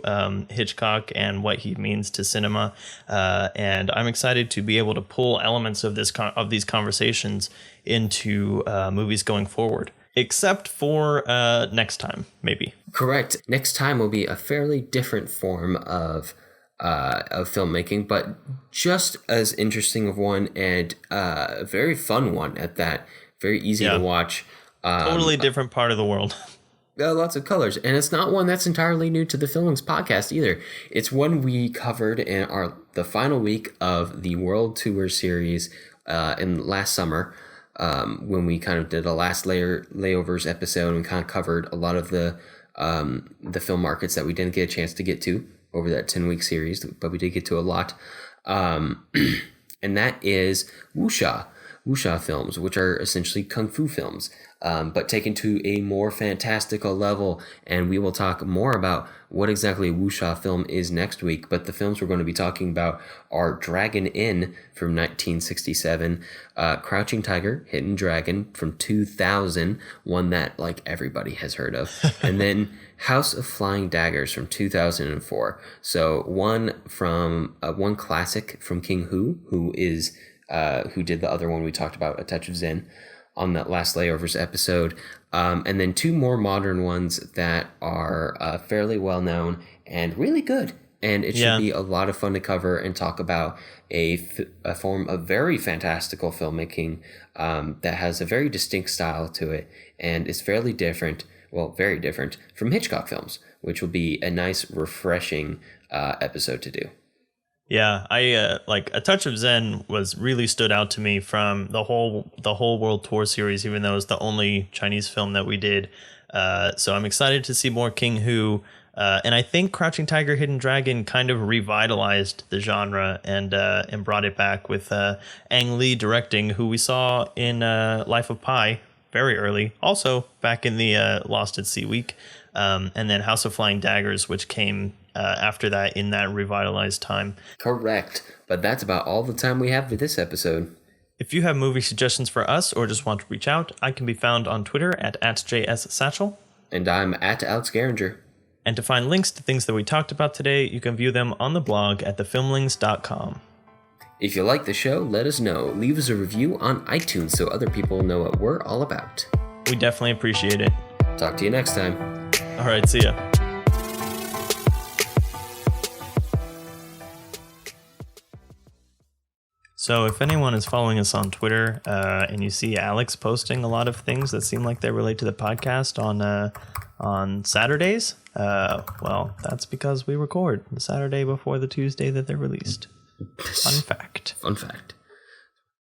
Hitchcock and what he means to cinema. And I'm excited to be able to pull elements of these conversations into movies going forward. Except for next time, maybe. Correct. Next time will be a fairly different form of filmmaking, but just as interesting of one, and a very fun one at that. Very easy to watch. Totally different part of the world. Lots of colors, and it's not one that's entirely new to the Filmings podcast either. It's one we covered in the final week of the World Tour series in last summer. When we kind of did a last layovers episode and kind of covered a lot of the film markets that we didn't get a chance to get to over that 10-week series, but we did get to a lot. And that is wuxia films, which are essentially kung fu films, but taken to a more fantastical level. And we will talk more about what exactly a wuxia film is next week. But the films we're going to be talking about are Dragon Inn from 1967, Crouching Tiger, Hidden Dragon from 2000, one that like everybody has heard of, and then House of Flying Daggers from 2004. So one classic from King Hu, who did the other one we talked about, A Touch of Zen, on that last layovers episode. And then 2 more modern ones that are fairly well known and really good. And it should be a lot of fun to cover and talk about a form of very fantastical filmmaking that has a very distinct style to it and is fairly different, very different from Hitchcock films, which will be a nice, refreshing episode to do. Yeah, I like A Touch of Zen really stood out to me from the whole World Tour series, even though it was the only Chinese film that we did. So I'm excited to see more King Hu. And I think Crouching Tiger, Hidden Dragon kind of revitalized the genre and brought it back with Ang Lee directing, who we saw in Life of Pi very early, also back in the Lost at Sea week. And then House of Flying Daggers, which came after that in that revitalized time. Correct. But that's about all the time we have for this episode. If you have movie suggestions for us or just want to reach out, I can be found on Twitter at @JSSatchel. And I'm at Alex Garinger. And to find links to things that we talked about today, you can view them on the blog at thefilmlings.com. If you like the show, let us know. Leave us a review on iTunes so other people know what we're all about. We definitely appreciate it. Talk to you next time. All right, see ya. So if anyone is following us on Twitter and you see Alex posting a lot of things that seem like they relate to the podcast on Saturdays, well, that's because we record the Saturday before the Tuesday that they're released. Fun fact. Fun fact.